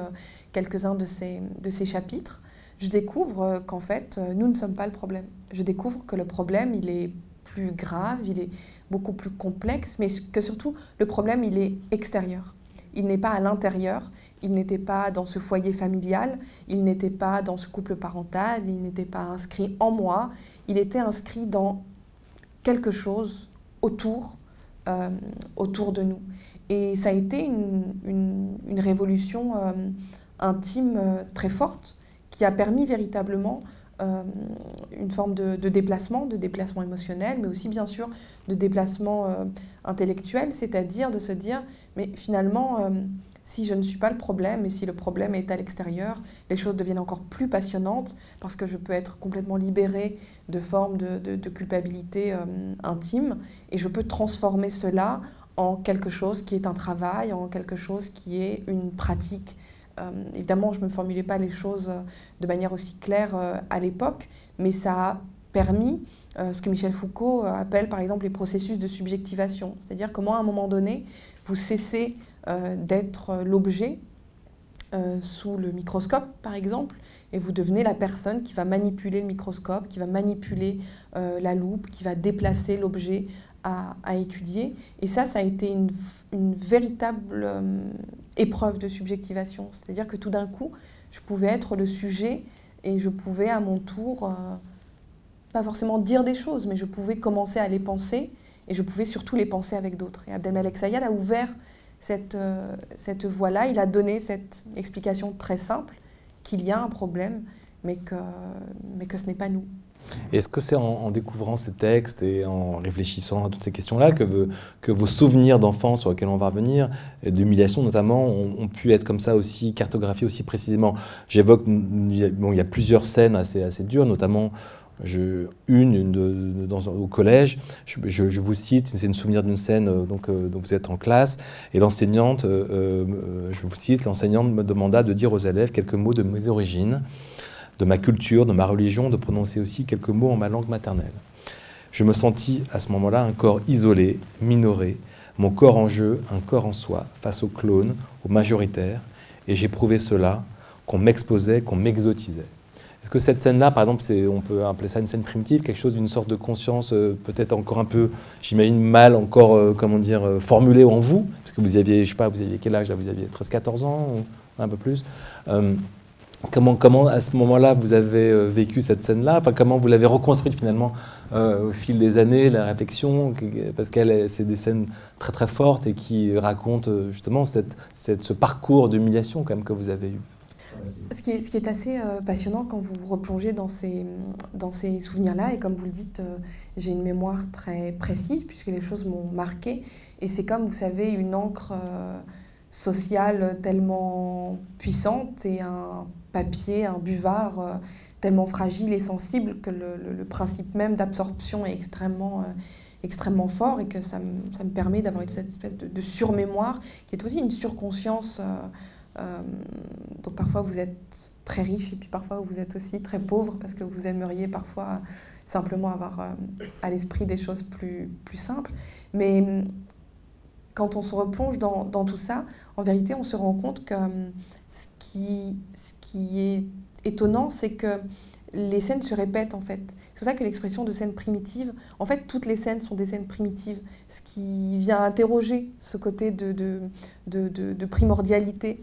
quelques-uns de ses chapitres, je découvre qu'en fait, nous ne sommes pas le problème. Je découvre que le problème, il est plus grave, il est beaucoup plus complexe, mais que surtout, le problème, il est extérieur. Il n'est pas à l'intérieur, il n'était pas dans ce foyer familial, il n'était pas dans ce couple parental, il n'était pas inscrit en moi, il était inscrit dans quelque chose autour de nous. Et ça a été une révolution intime très forte, qui a permis véritablement une forme de déplacement émotionnel, mais aussi bien sûr de déplacement intellectuel, c'est-à-dire de se dire, mais finalement, si je ne suis pas le problème, et si le problème est à l'extérieur, les choses deviennent encore plus passionnantes, parce que je peux être complètement libérée de formes de culpabilité intime, et je peux transformer cela en quelque chose qui est un travail, en quelque chose qui est une pratique. Évidemment, je ne me formulais pas les choses de manière aussi claire à l'époque, mais ça a permis ce que Michel Foucault appelle par exemple les processus de subjectivation, c'est-à-dire comment à un moment donné, vous cessez d'être l'objet sous le microscope par exemple, et vous devenez la personne qui va manipuler le microscope, qui va manipuler la loupe, qui va déplacer l'objet à étudier. Et ça a été une véritable épreuve de subjectivation. C'est-à-dire que tout d'un coup, je pouvais être le sujet et je pouvais à mon tour, pas forcément dire des choses, mais je pouvais commencer à les penser et je pouvais surtout les penser avec d'autres. Et Abdelmalek Sayad a ouvert cette voie-là, il a donné cette explication très simple qu'il y a un problème, mais que ce n'est pas nous. Est-ce que c'est en découvrant ces textes et en réfléchissant à toutes ces questions-là que vos souvenirs d'enfance sur lesquels on va revenir, d'humiliation notamment, ont pu être comme ça aussi cartographiés aussi précisément? J'évoque, il y a plusieurs scènes assez dures, notamment au collège, je vous cite, c'est un souvenir d'une scène dont vous êtes en classe, et l'enseignante, je vous cite, l'enseignante me demanda de dire aux élèves quelques mots de mes origines, de ma culture, de ma religion, de prononcer aussi quelques mots en ma langue maternelle. Je me sentis à ce moment-là un corps isolé, minoré, mon corps en jeu, un corps en soi, face aux clones, aux majoritaires, et j'éprouvais cela, qu'on m'exposait, qu'on m'exotisait. Est-ce que cette scène-là, par exemple, on peut appeler ça une scène primitive, quelque chose d'une sorte de conscience peut-être encore un peu, j'imagine, mal encore, formulée en vous? Parce que vous aviez, je sais pas, vous aviez quel âge là? Vous aviez 13-14 ans, ou un peu plus. Comment, à ce moment-là, vous avez vécu cette scène-là? Enfin, comment vous l'avez reconstruite finalement au fil des années, la réflexion? Parce que c'est des scènes très très fortes et qui racontent justement ce parcours d'humiliation quand même que vous avez eu. Ce qui est assez passionnant quand vous replongez dans ces souvenirs-là, et comme vous le dites, j'ai une mémoire très précise puisque les choses m'ont marquée, et c'est comme, vous savez, une encre sociale tellement puissante et un papier, un buvard tellement fragile et sensible que le principe même d'absorption est extrêmement fort, et que ça me permet d'avoir cette espèce de surmémoire qui est aussi une surconscience. Donc parfois vous êtes très riche et puis parfois vous êtes aussi très pauvre parce que vous aimeriez parfois simplement avoir à l'esprit des choses plus simples. Mais quand on se replonge dans tout ça, en vérité on se rend compte que ce qui est étonnant, c'est que les scènes se répètent en fait. C'est pour ça que l'expression de scène primitive, en fait toutes les scènes sont des scènes primitives, ce qui vient interroger ce côté de primordialité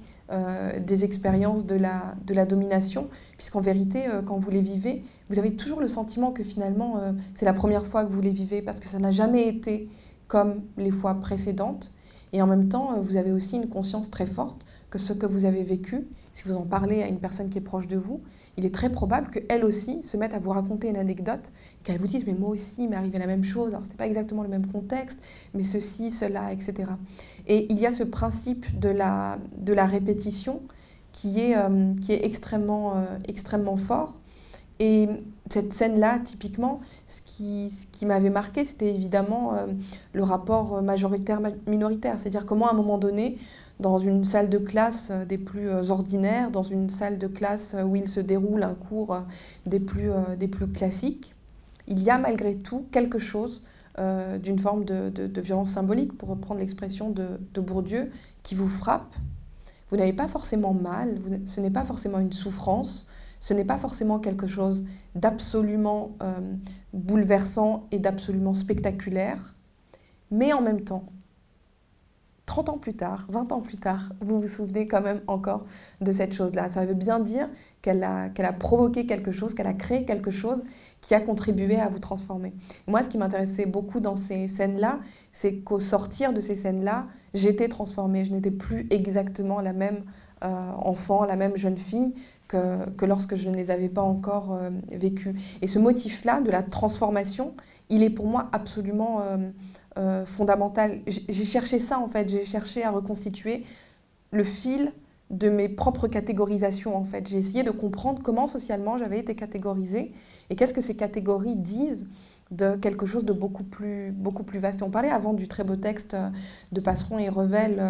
des expériences de la domination, puisqu'en vérité, quand vous les vivez, vous avez toujours le sentiment que finalement, c'est la première fois que vous les vivez, parce que ça n'a jamais été comme les fois précédentes. Et en même temps, vous avez aussi une conscience très forte que ce que vous avez vécu, si vous en parlez à une personne qui est proche de vous, il est très probable qu'elle aussi se mette à vous raconter une anecdote et qu'elle vous dise « mais moi aussi, il m'est arrivé la même chose, alors c'était pas exactement le même contexte, mais ceci, cela, etc. » Et il y a ce principe de la répétition qui est extrêmement fort. Et cette scène-là, typiquement, ce qui m'avait marqué, c'était évidemment le rapport majoritaire-minoritaire. C'est-à-dire comment, à un moment donné, dans une salle de classe des plus ordinaires, dans une salle de classe où il se déroule un cours des plus classiques, il y a malgré tout quelque chose d'une forme de violence symbolique, pour reprendre l'expression de Bourdieu, qui vous frappe. Vous n'avez pas forcément mal, ce n'est pas forcément une souffrance, ce n'est pas forcément quelque chose d'absolument bouleversant et d'absolument spectaculaire, mais en même temps, 30 ans plus tard, 20 ans plus tard, vous vous souvenez quand même encore de cette chose-là. Ça veut bien dire qu'elle a provoqué quelque chose, qu'elle a créé quelque chose qui a contribué à vous transformer. Moi, ce qui m'intéressait beaucoup dans ces scènes-là, c'est qu'au sortir de ces scènes-là, j'étais transformée. Je n'étais plus exactement la même enfant, la même jeune fille que lorsque je ne les avais pas encore vécues. Et ce motif-là de la transformation, il est pour moi absolument fondamental. J'ai cherché ça en fait, j'ai cherché à reconstituer le fil de mes propres catégorisations en fait. J'ai essayé de comprendre comment socialement j'avais été catégorisée et qu'est-ce que ces catégories disent de quelque chose de beaucoup plus vaste. Et on parlait avant du très beau texte de Passeron et Revel,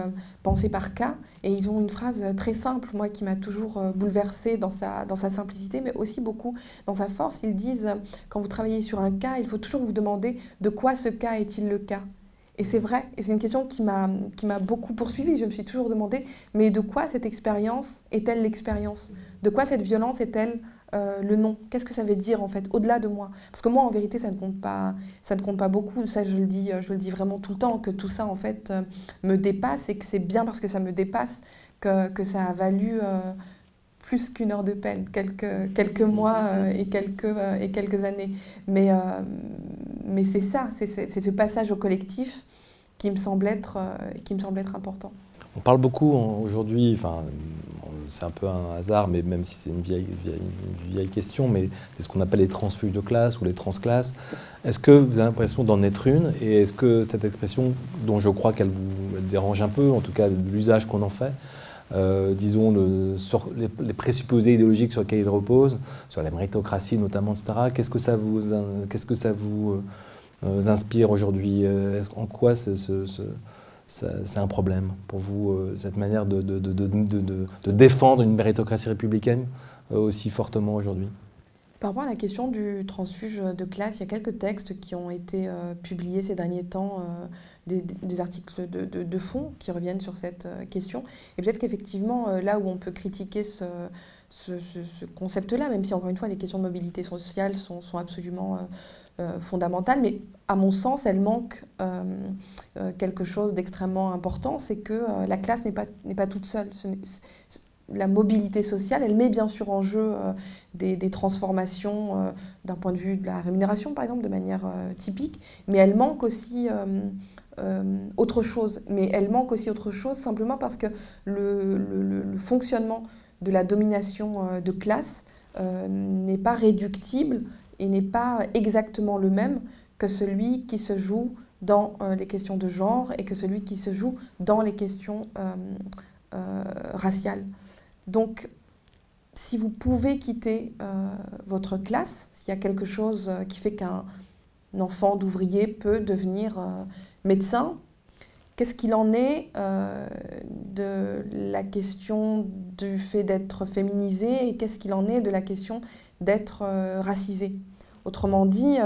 pensé par K, et ils ont une phrase très simple, moi, qui m'a toujours bouleversée dans sa simplicité, mais aussi beaucoup dans sa force. Ils disent, quand vous travaillez sur un cas, il faut toujours vous demander de quoi ce cas est-il le cas. Et c'est vrai, et c'est une question qui m'a beaucoup poursuivie. Je me suis toujours demandé, mais de quoi cette expérience est-elle l'expérience? De quoi cette violence est-elle le nom? Qu'est-ce que ça veut dire en fait, au-delà de moi? Parce que moi, en vérité, ça ne compte pas beaucoup. Ça, je le dis vraiment tout le temps, que tout ça en fait me dépasse, et que c'est bien parce que ça me dépasse que ça a valu plus qu'une heure de peine, quelques mois et quelques années. Mais c'est ça, c'est ce passage au collectif qui me semble être important. On parle beaucoup aujourd'hui, enfin, c'est un peu un hasard, mais même si c'est une vieille question, mais c'est ce qu'on appelle les transfuges de classe ou les transclasses. Est-ce que vous avez l'impression d'en être une? Et est-ce que cette expression, dont je crois qu'elle vous dérange un peu, en tout cas de l'usage qu'on en fait, disons, sur les présupposés idéologiques sur lesquels il repose, sur la méritocratie notamment, etc., qu'est-ce que ça vous inspire aujourd'hui? En quoi c'est un problème pour vous, cette manière de défendre une méritocratie républicaine aussi fortement aujourd'hui? Par rapport à la question du transfuge de classe, il y a quelques textes qui ont été publiés ces derniers temps, des articles de fond qui reviennent sur cette question. Et peut-être qu'effectivement, là où on peut critiquer ce concept-là, même si encore une fois les questions de mobilité sociale sont absolument fondamentales, mais à mon sens, elles manquent quelque chose d'extrêmement important, c'est que la classe n'est pas toute seule. La mobilité sociale, elle met bien sûr en jeu des transformations d'un point de vue de la rémunération, par exemple, de manière typique, mais elle manque aussi autre chose. Mais elle manque aussi autre chose simplement parce que le fonctionnement de la domination de classe n'est pas réductible et n'est pas exactement le même que celui qui se joue dans les questions de genre et que celui qui se joue dans les questions raciales. Donc, si vous pouvez quitter votre classe, s'il y a quelque chose qui fait qu'un enfant d'ouvrier peut devenir médecin, qu'est-ce qu'il en est de la question du fait d'être féminisé et qu'est-ce qu'il en est de la question d'être racisé? Autrement dit,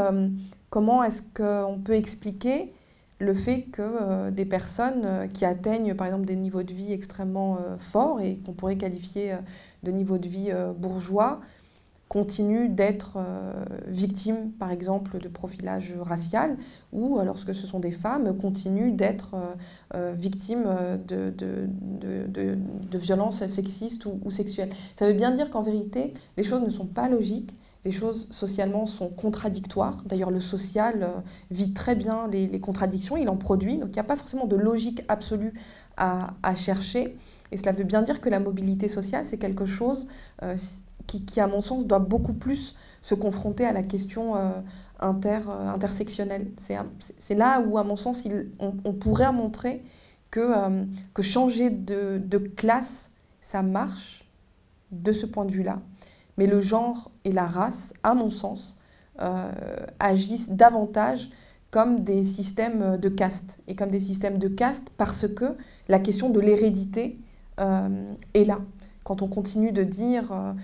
comment est-ce qu'on peut expliquer le fait que des personnes qui atteignent par exemple des niveaux de vie extrêmement forts et qu'on pourrait qualifier de niveaux de vie bourgeois continuent d'être victimes par exemple de profilage racial ou lorsque ce sont des femmes continuent d'être victimes de violences sexistes ou sexuelles. Ça veut bien dire qu'en vérité les choses ne sont pas logiques. les choses socialement sont contradictoires. D'ailleurs, le social vit très bien les contradictions, il en produit. Donc il n'y a pas forcément de logique absolue à chercher. Et cela veut bien dire que la mobilité sociale, c'est quelque chose qui, à mon sens, doit beaucoup plus se confronter à la question intersectionnelle. C'est là où, à mon sens, on pourrait montrer que changer de classe, ça marche de ce point de vue-là. Mais le genre et la race, à mon sens, agissent davantage comme des systèmes de caste. Et comme des systèmes de caste parce que la question de l'hérédité est là. Quand on continue de dire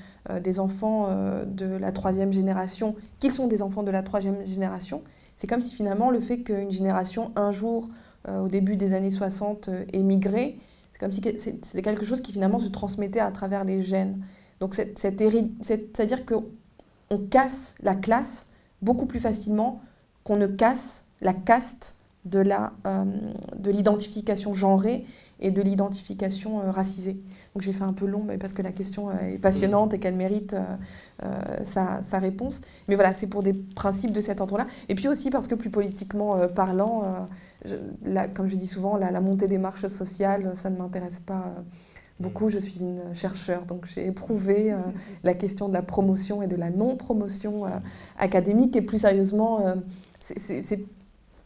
des enfants de la 3e génération qu'ils sont des enfants de la 3e génération, c'est comme si finalement le fait qu'une génération, un jour, au début des années 60, ait migré, c'est comme si c'était quelque chose qui finalement se transmettait à travers les gènes. Donc c'est-à-dire qu'on casse la classe beaucoup plus facilement qu'on ne casse la caste de l'identification genrée et de l'identification racisée. Donc j'ai fait un peu long mais parce que la question est passionnante et qu'elle mérite sa réponse. Mais voilà, c'est pour des principes de cet ordre-là. Et puis aussi parce que plus politiquement parlant, comme je dis souvent, la montée des marches sociales, ça ne m'intéresse pas beaucoup. Je suis une chercheure, donc j'ai éprouvé la question de la promotion et de la non-promotion académique. Et plus sérieusement,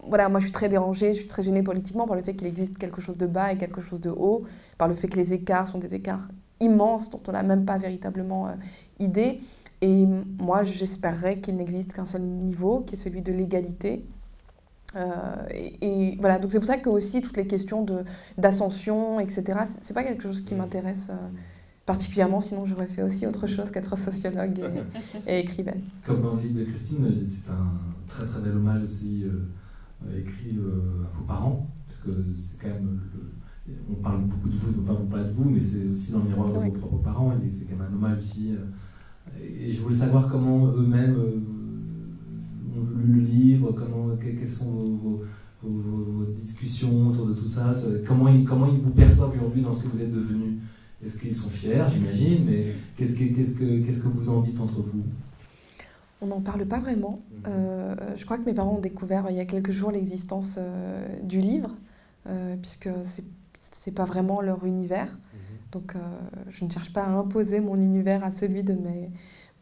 voilà, moi je suis très dérangée, je suis très gênée politiquement par le fait qu'il existe quelque chose de bas et quelque chose de haut, par le fait que les écarts sont des écarts immenses dont on n'a même pas véritablement idée. Et moi j'espérerais qu'il n'existe qu'un seul niveau, qui est celui de l'égalité. Et voilà, donc c'est pour ça que aussi toutes les questions d'ascension, etc., c'est pas quelque chose qui m'intéresse particulièrement, sinon j'aurais fait aussi autre chose qu'être sociologue et écrivaine. Comme dans le livre de Christine, c'est un très très bel hommage aussi écrit à vos parents, parce que c'est quand même, on parle beaucoup de vous, enfin vous parlez de vous, mais c'est aussi dans le miroir de vos propres parents, et c'est quand même un hommage aussi. Et je voulais savoir comment eux-mêmes ont lu le livre, quelles sont vos discussions autour de tout ça, comment ils vous perçoivent aujourd'hui dans ce que vous êtes devenus. Est-ce qu'ils sont fiers, j'imagine, mais qu'est-ce que vous en dites entre vous? On n'en parle pas vraiment. Je crois que mes parents ont découvert il y a quelques jours l'existence du livre, puisque c'est pas vraiment leur univers. Donc je ne cherche pas à imposer mon univers à celui de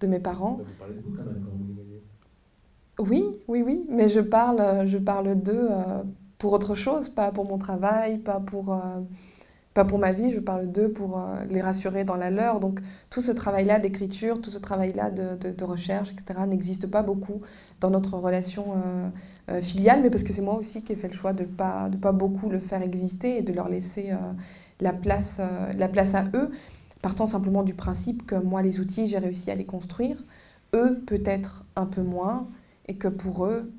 mes parents. Vous parlez de vous quand même quand vous les voyez. Oui, mais je parle d'eux pour autre chose, pas pour mon travail, pas pour ma vie, je parle d'eux pour les rassurer dans la leur. Donc tout ce travail-là d'écriture, tout ce travail-là de recherche, etc., n'existe pas beaucoup dans notre relation filiale, mais parce que c'est moi aussi qui ai fait le choix de pas beaucoup le faire exister et de leur laisser la place à eux, partant simplement du principe que moi, les outils, j'ai réussi à les construire, eux, peut-être un peu moins, et que pour eux,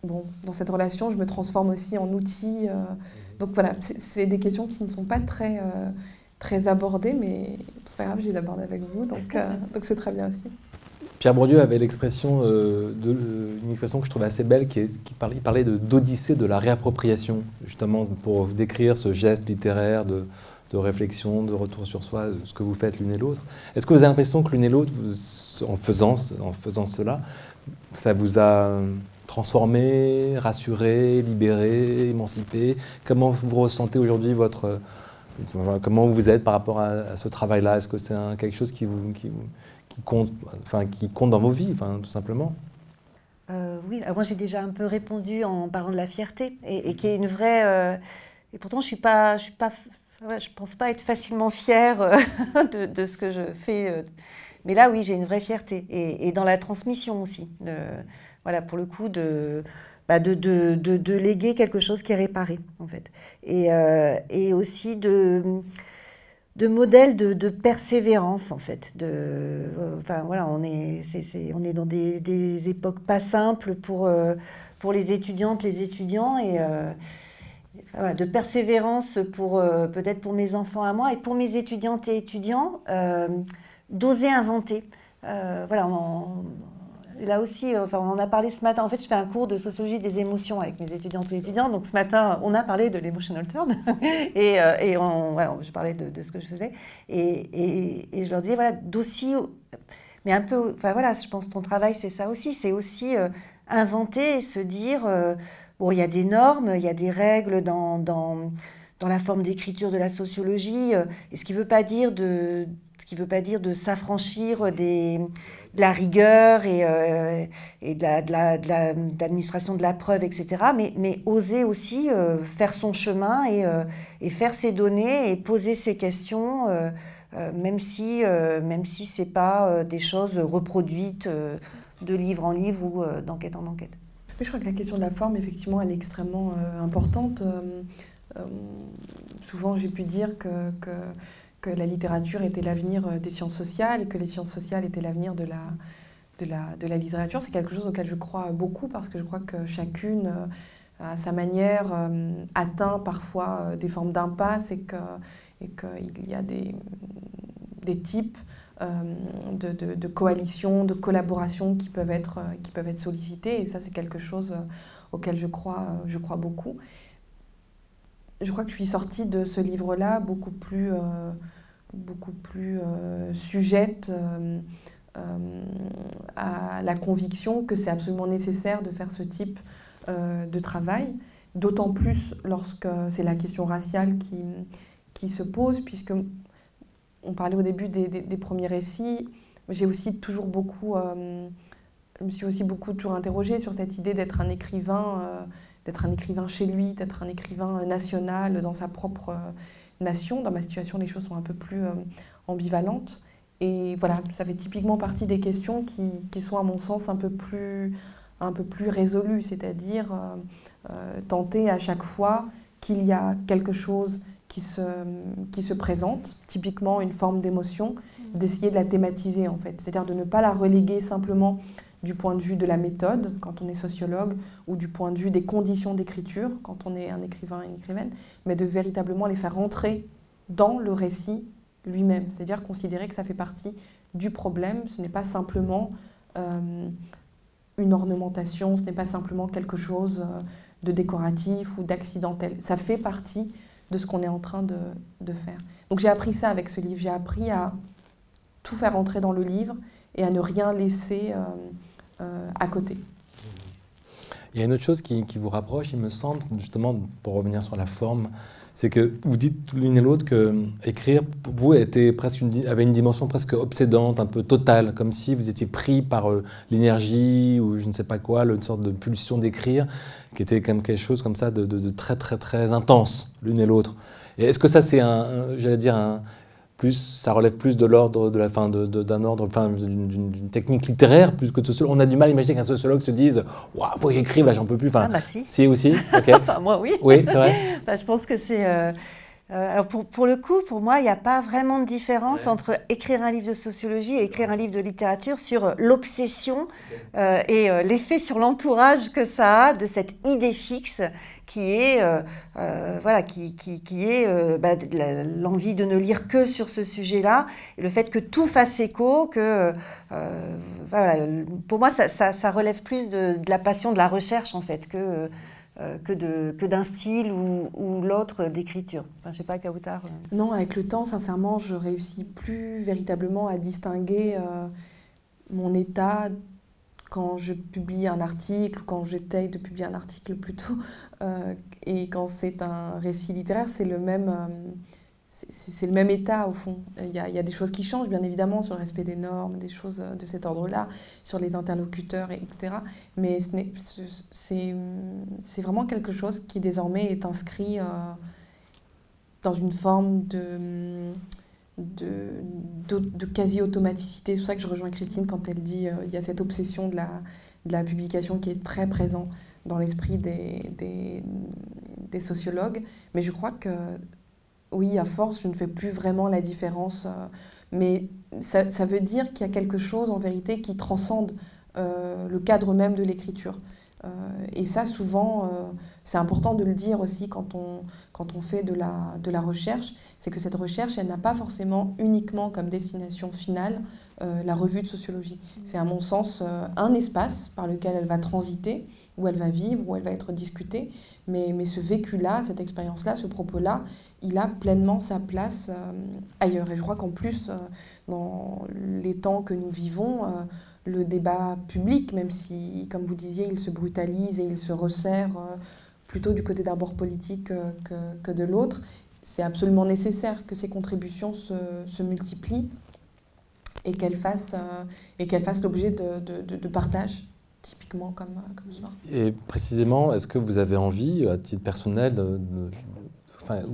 bon, dans cette relation, je me transforme aussi en outil. Donc voilà, c'est des questions qui ne sont pas très abordées, mais c'est pas grave, je les aborde avec vous, donc c'est très bien aussi. Pierre Bourdieu avait l'expression, une expression que je trouve assez belle, il parlait d'odyssée de la réappropriation, justement pour décrire ce geste littéraire de réflexion, de retour sur soi, de ce que vous faites l'une et l'autre. Est-ce que vous avez l'impression que l'une et l'autre, en faisant cela, ça vous a transformé, rassuré, libéré, émancipé? Comment vous ressentez aujourd'hui comment vous êtes par rapport à ce travail-là? Est-ce que c'est quelque chose qui compte dans vos vies, tout simplement? Oui, moi j'ai déjà un peu répondu en parlant de la fierté, et qui est une vraie... et pourtant je pense pas être facilement fière de ce que je fais. Mais là, oui, j'ai une vraie fierté. Et dans la transmission aussi. Voilà, pour le coup, de léguer quelque chose qui est réparé, en fait. Et aussi de modèle de persévérance, en fait. Voilà, on est dans des époques pas simples pour les étudiantes, les étudiants, et voilà, de persévérance peut-être pour mes enfants à moi, et pour mes étudiantes et étudiants, d'oser inventer. Voilà, là aussi, on en a parlé ce matin. En fait, je fais un cours de sociologie des émotions avec mes étudiantes et étudiants. Donc ce matin, on a parlé de l'emotional turn et voilà, je parlais de ce que je faisais. Et je leur disais, voilà, d'aussi... Mais un peu, enfin voilà, je pense que ton travail, c'est ça aussi. C'est aussi inventer et se dire, bon, il y a des normes, il y a des règles dans la forme d'écriture de la sociologie, et ce qui ne veut pas dire de s'affranchir de la rigueur et de l'administration de la preuve, etc. Mais oser aussi faire son chemin et faire ses données et poser ses questions, même si ce n'est pas des choses reproduites de livre en livre ou d'enquête en enquête. Je crois que la question de la forme, effectivement, elle est extrêmement importante. Souvent, j'ai pu dire que la littérature était l'avenir des sciences sociales et que les sciences sociales étaient l'avenir de la littérature. C'est quelque chose auquel je crois beaucoup parce que je crois que chacune, à sa manière, atteint parfois des formes d'impasse et qu'il y a des types de coalitions, de collaborations qui peuvent être sollicités. Et ça, c'est quelque chose auquel je crois beaucoup. Je crois que je suis sortie de ce livre-là beaucoup plus sujette à la conviction que c'est absolument nécessaire de faire ce type de travail, d'autant plus lorsque c'est la question raciale qui se pose, puisque on parlait au début des premiers récits. Je me suis aussi beaucoup toujours interrogée sur cette idée d'être un écrivain chez lui, d'être un écrivain national dans sa propre nation. Dans ma situation, les choses sont un peu plus ambivalentes. Et voilà, ça fait typiquement partie des questions qui sont, à mon sens, un peu plus résolues, c'est-à-dire tenter à chaque fois qu'il y a quelque chose qui se présente, typiquement une forme d'émotion, d'essayer de la thématiser en fait, c'est-à-dire de ne pas la reléguer simplement du point de vue de la méthode, quand on est sociologue, ou du point de vue des conditions d'écriture, quand on est un écrivain et une écrivaine, mais de véritablement les faire rentrer dans le récit lui-même, c'est-à-dire considérer que ça fait partie du problème, ce n'est pas simplement une ornementation, ce n'est pas simplement quelque chose de décoratif ou d'accidentel, ça fait partie de ce qu'on est en train de faire. Donc j'ai appris ça avec ce livre, j'ai appris à tout faire entrer dans le livre et à ne rien laisser à côté. Il y a une autre chose qui vous rapproche, il me semble, justement, pour revenir sur la forme, c'est que vous dites l'une et l'autre que écrire, pour vous, avait une dimension presque obsédante, un peu totale, comme si vous étiez pris par l'énergie ou je ne sais pas quoi, une sorte de pulsion d'écrire, qui était comme quelque chose comme ça de très très très intense, l'une et l'autre. Et est-ce que ça, c'est ça relève plus de l'ordre d'une technique littéraire plus que de sociologue. On a du mal à imaginer qu'un sociologue se dise « Waouh, faut que j'écrive, là, j'en peux plus ». Enfin, si aussi. Okay. Enfin, moi, oui. Oui, c'est vrai. Enfin, je pense que c'est... alors, pour le coup, pour moi, il n'y a pas vraiment de différence entre écrire un livre de sociologie et écrire un livre de littérature sur l'obsession et l'effet sur l'entourage que ça a de cette idée fixe qui est l'envie de ne lire que sur ce sujet-là, et le fait que tout fasse écho, que pour moi ça relève plus de la passion de la recherche en fait que d'un style ou l'autre d'écriture. Enfin, je sais pas, Kautar. Non, avec le temps, sincèrement, je réussis plus véritablement à distinguer mon état quand je publie un article, quand j'essaye de publier un article plutôt, et quand c'est un récit littéraire, c'est le même état au fond. Il y a des choses qui changent, bien évidemment, sur le respect des normes, des choses de cet ordre-là, sur les interlocuteurs, etc. Mais c'est vraiment quelque chose qui désormais est inscrit dans une forme de quasi-automaticité. C'est pour ça que je rejoins Christine quand elle dit il y a cette obsession de la publication qui est très présente dans l'esprit des sociologues. Mais je crois que, oui, à force, je ne fais plus vraiment la différence. Mais ça veut dire qu'il y a quelque chose, en vérité, qui transcende le cadre même de l'écriture. Et ça, souvent, c'est important de le dire aussi quand on fait de la recherche, c'est que cette recherche, elle n'a pas forcément uniquement comme destination finale la revue de sociologie. C'est à mon sens un espace par lequel elle va transiter où elle va vivre, où elle va être discutée. Mais ce vécu-là, cette expérience-là, ce propos-là, il a pleinement sa place ailleurs. Et je crois qu'en plus, dans les temps que nous vivons, le débat public, même si, comme vous disiez, il se brutalise et il se resserre plutôt du côté d'un bord politique que de l'autre, c'est absolument nécessaire que ces contributions se multiplient et qu'elles fassent l'objet de partage, typiquement comme ce soir. Et précisément, est-ce que vous avez envie, à titre personnel,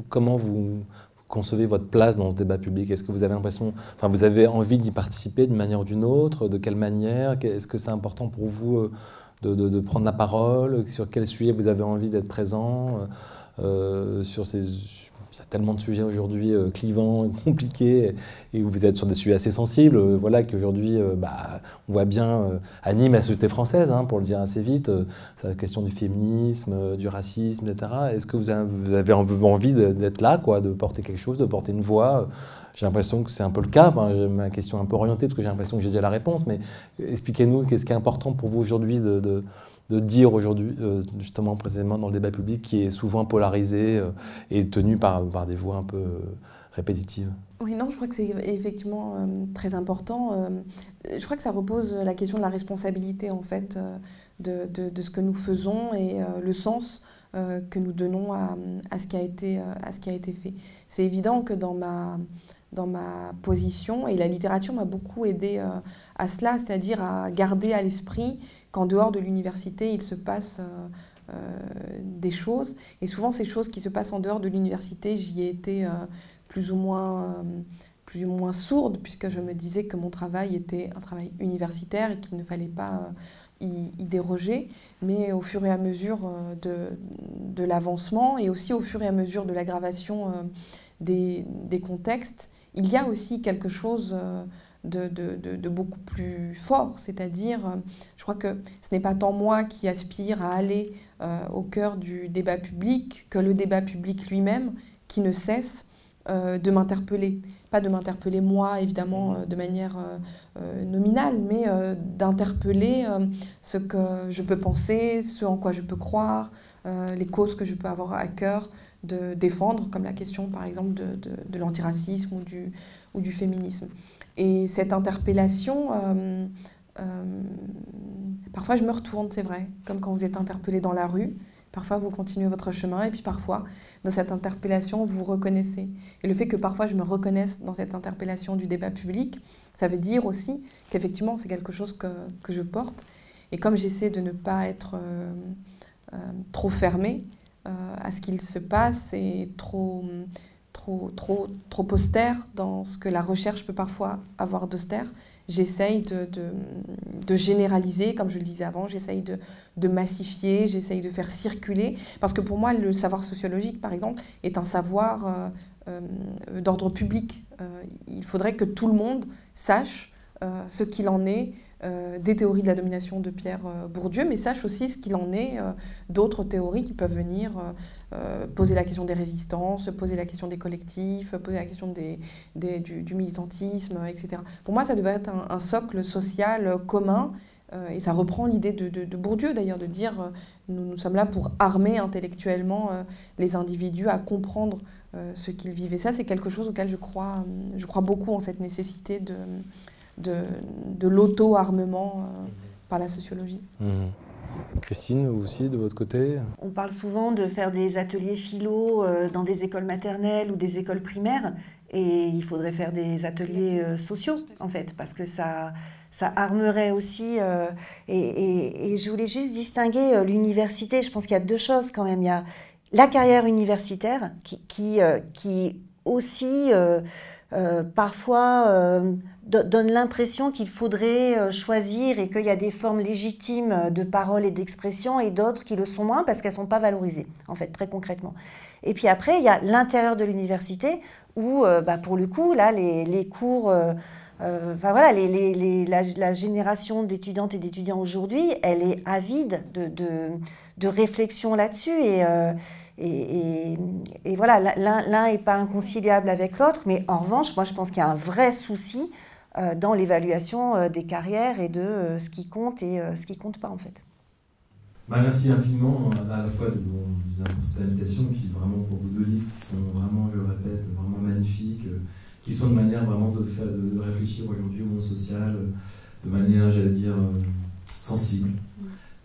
comment vous concevez votre place dans ce débat public? Est-ce que vous avez l'impression, vous avez envie d'y participer d'une manière ou d'une autre? De quelle manière? Est-ce que c'est important pour vous de prendre la parole? Sur quel sujet vous avez envie d'être présent? Il y a tellement de sujets aujourd'hui clivants, compliqués, et où vous êtes sur des sujets assez sensibles. Voilà qu'aujourd'hui, on voit bien anime la société française, pour le dire assez vite. C'est la question du féminisme, du racisme, etc. Est-ce que vous avez envie d'être là, de porter quelque chose, de porter une voix? J'ai l'impression que c'est un peu le cas. Ma question est un peu orientée parce que j'ai l'impression que j'ai déjà la réponse. Mais expliquez-nous, qu'est-ce qui est important pour vous aujourd'hui de dire aujourd'hui, justement précisément dans le débat public qui est souvent polarisé et tenu par des voix un peu répétitives? Oui, non, je crois que c'est effectivement très important. Je crois que ça repose la question de la responsabilité, en fait, de ce que nous faisons et le sens que nous donnons à ce qui a été fait. C'est évident que dans ma position, et la littérature m'a beaucoup aidé à cela, c'est-à-dire à garder à l'esprit qu'en dehors de l'université, il se passe des choses. Et souvent, ces choses qui se passent en dehors de l'université, j'y ai été plus ou moins sourde, puisque je me disais que mon travail était un travail universitaire et qu'il ne fallait pas y déroger. Mais au fur et à mesure de l'avancement et aussi au fur et à mesure de l'aggravation des contextes, il y a aussi quelque chose de beaucoup plus fort, c'est-à-dire, je crois que ce n'est pas tant moi qui aspire à aller au cœur du débat public que le débat public lui-même qui ne cesse de m'interpeller. Pas de m'interpeller moi, évidemment, de manière nominale, mais d'interpeller ce que je peux penser, ce en quoi je peux croire, les causes que je peux avoir à cœur de défendre, comme la question, par exemple, de l'antiracisme ou du féminisme. Et cette interpellation, parfois je me retourne, c'est vrai, comme quand vous êtes interpellé dans la rue. Parfois, vous continuez votre chemin et puis parfois, dans cette interpellation, vous vous reconnaissez. Et le fait que parfois je me reconnaisse dans cette interpellation du débat public, ça veut dire aussi qu'effectivement, c'est quelque chose que je porte. Et comme j'essaie de ne pas être trop fermée à ce qu'il se passe et trop austère dans ce que la recherche peut parfois avoir d'austère, j'essaye de généraliser, comme je le disais avant, j'essaye de massifier, j'essaye de faire circuler. Parce que pour moi, le savoir sociologique, par exemple, est un savoir d'ordre public. Il faudrait que tout le monde sache ce qu'il en est des théories de la domination de Pierre Bourdieu, mais sache aussi ce qu'il en est d'autres théories qui peuvent venir poser la question des résistances, poser la question des collectifs, poser la question du militantisme, etc. Pour moi, ça devrait être un socle social commun, et ça reprend l'idée de Bourdieu d'ailleurs, de dire nous sommes là pour armer intellectuellement les individus à comprendre ce qu'ils vivent. Et ça, c'est quelque chose auquel je crois beaucoup en cette nécessité de l'auto-armement par la sociologie. Christine, vous aussi, de votre côté? On parle souvent de faire des ateliers philo dans des écoles maternelles ou des écoles primaires, et il faudrait faire des ateliers sociaux, en fait, parce que ça armerait aussi. Et je voulais juste distinguer l'université. Je pense qu'il y a deux choses quand même. Il y a la carrière universitaire qui aussi parfois donne l'impression qu'il faudrait choisir et qu'il y a des formes légitimes de parole et d'expression et d'autres qui le sont moins parce qu'elles ne sont pas valorisées, en fait, très concrètement. Et puis après, il y a l'intérieur de l'université où, pour le coup, là, les cours... la génération d'étudiantes et d'étudiants aujourd'hui, elle est avide de réflexion là-dessus et voilà, l'un n'est pas inconciliable avec l'autre, mais en revanche, moi je pense qu'il y a un vrai souci dans l'évaluation des carrières et de ce qui compte et ce qui compte pas en fait. Merci infiniment à la fois pour cette invitation et puis vraiment pour vos 2 livres qui sont vraiment, je le répète, vraiment magnifiques, qui sont de manière vraiment de réfléchir aujourd'hui au monde social de manière, j'allais dire, sensible.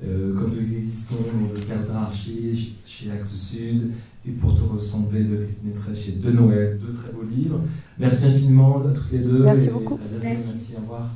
Comme nous existons de Chaos-Anarchie chez Actes Sud et Pour te ressembler de Christine Netresse chez De Noël, 2 très beaux livres. Merci infiniment à toutes les 2. Merci beaucoup. Merci, au revoir.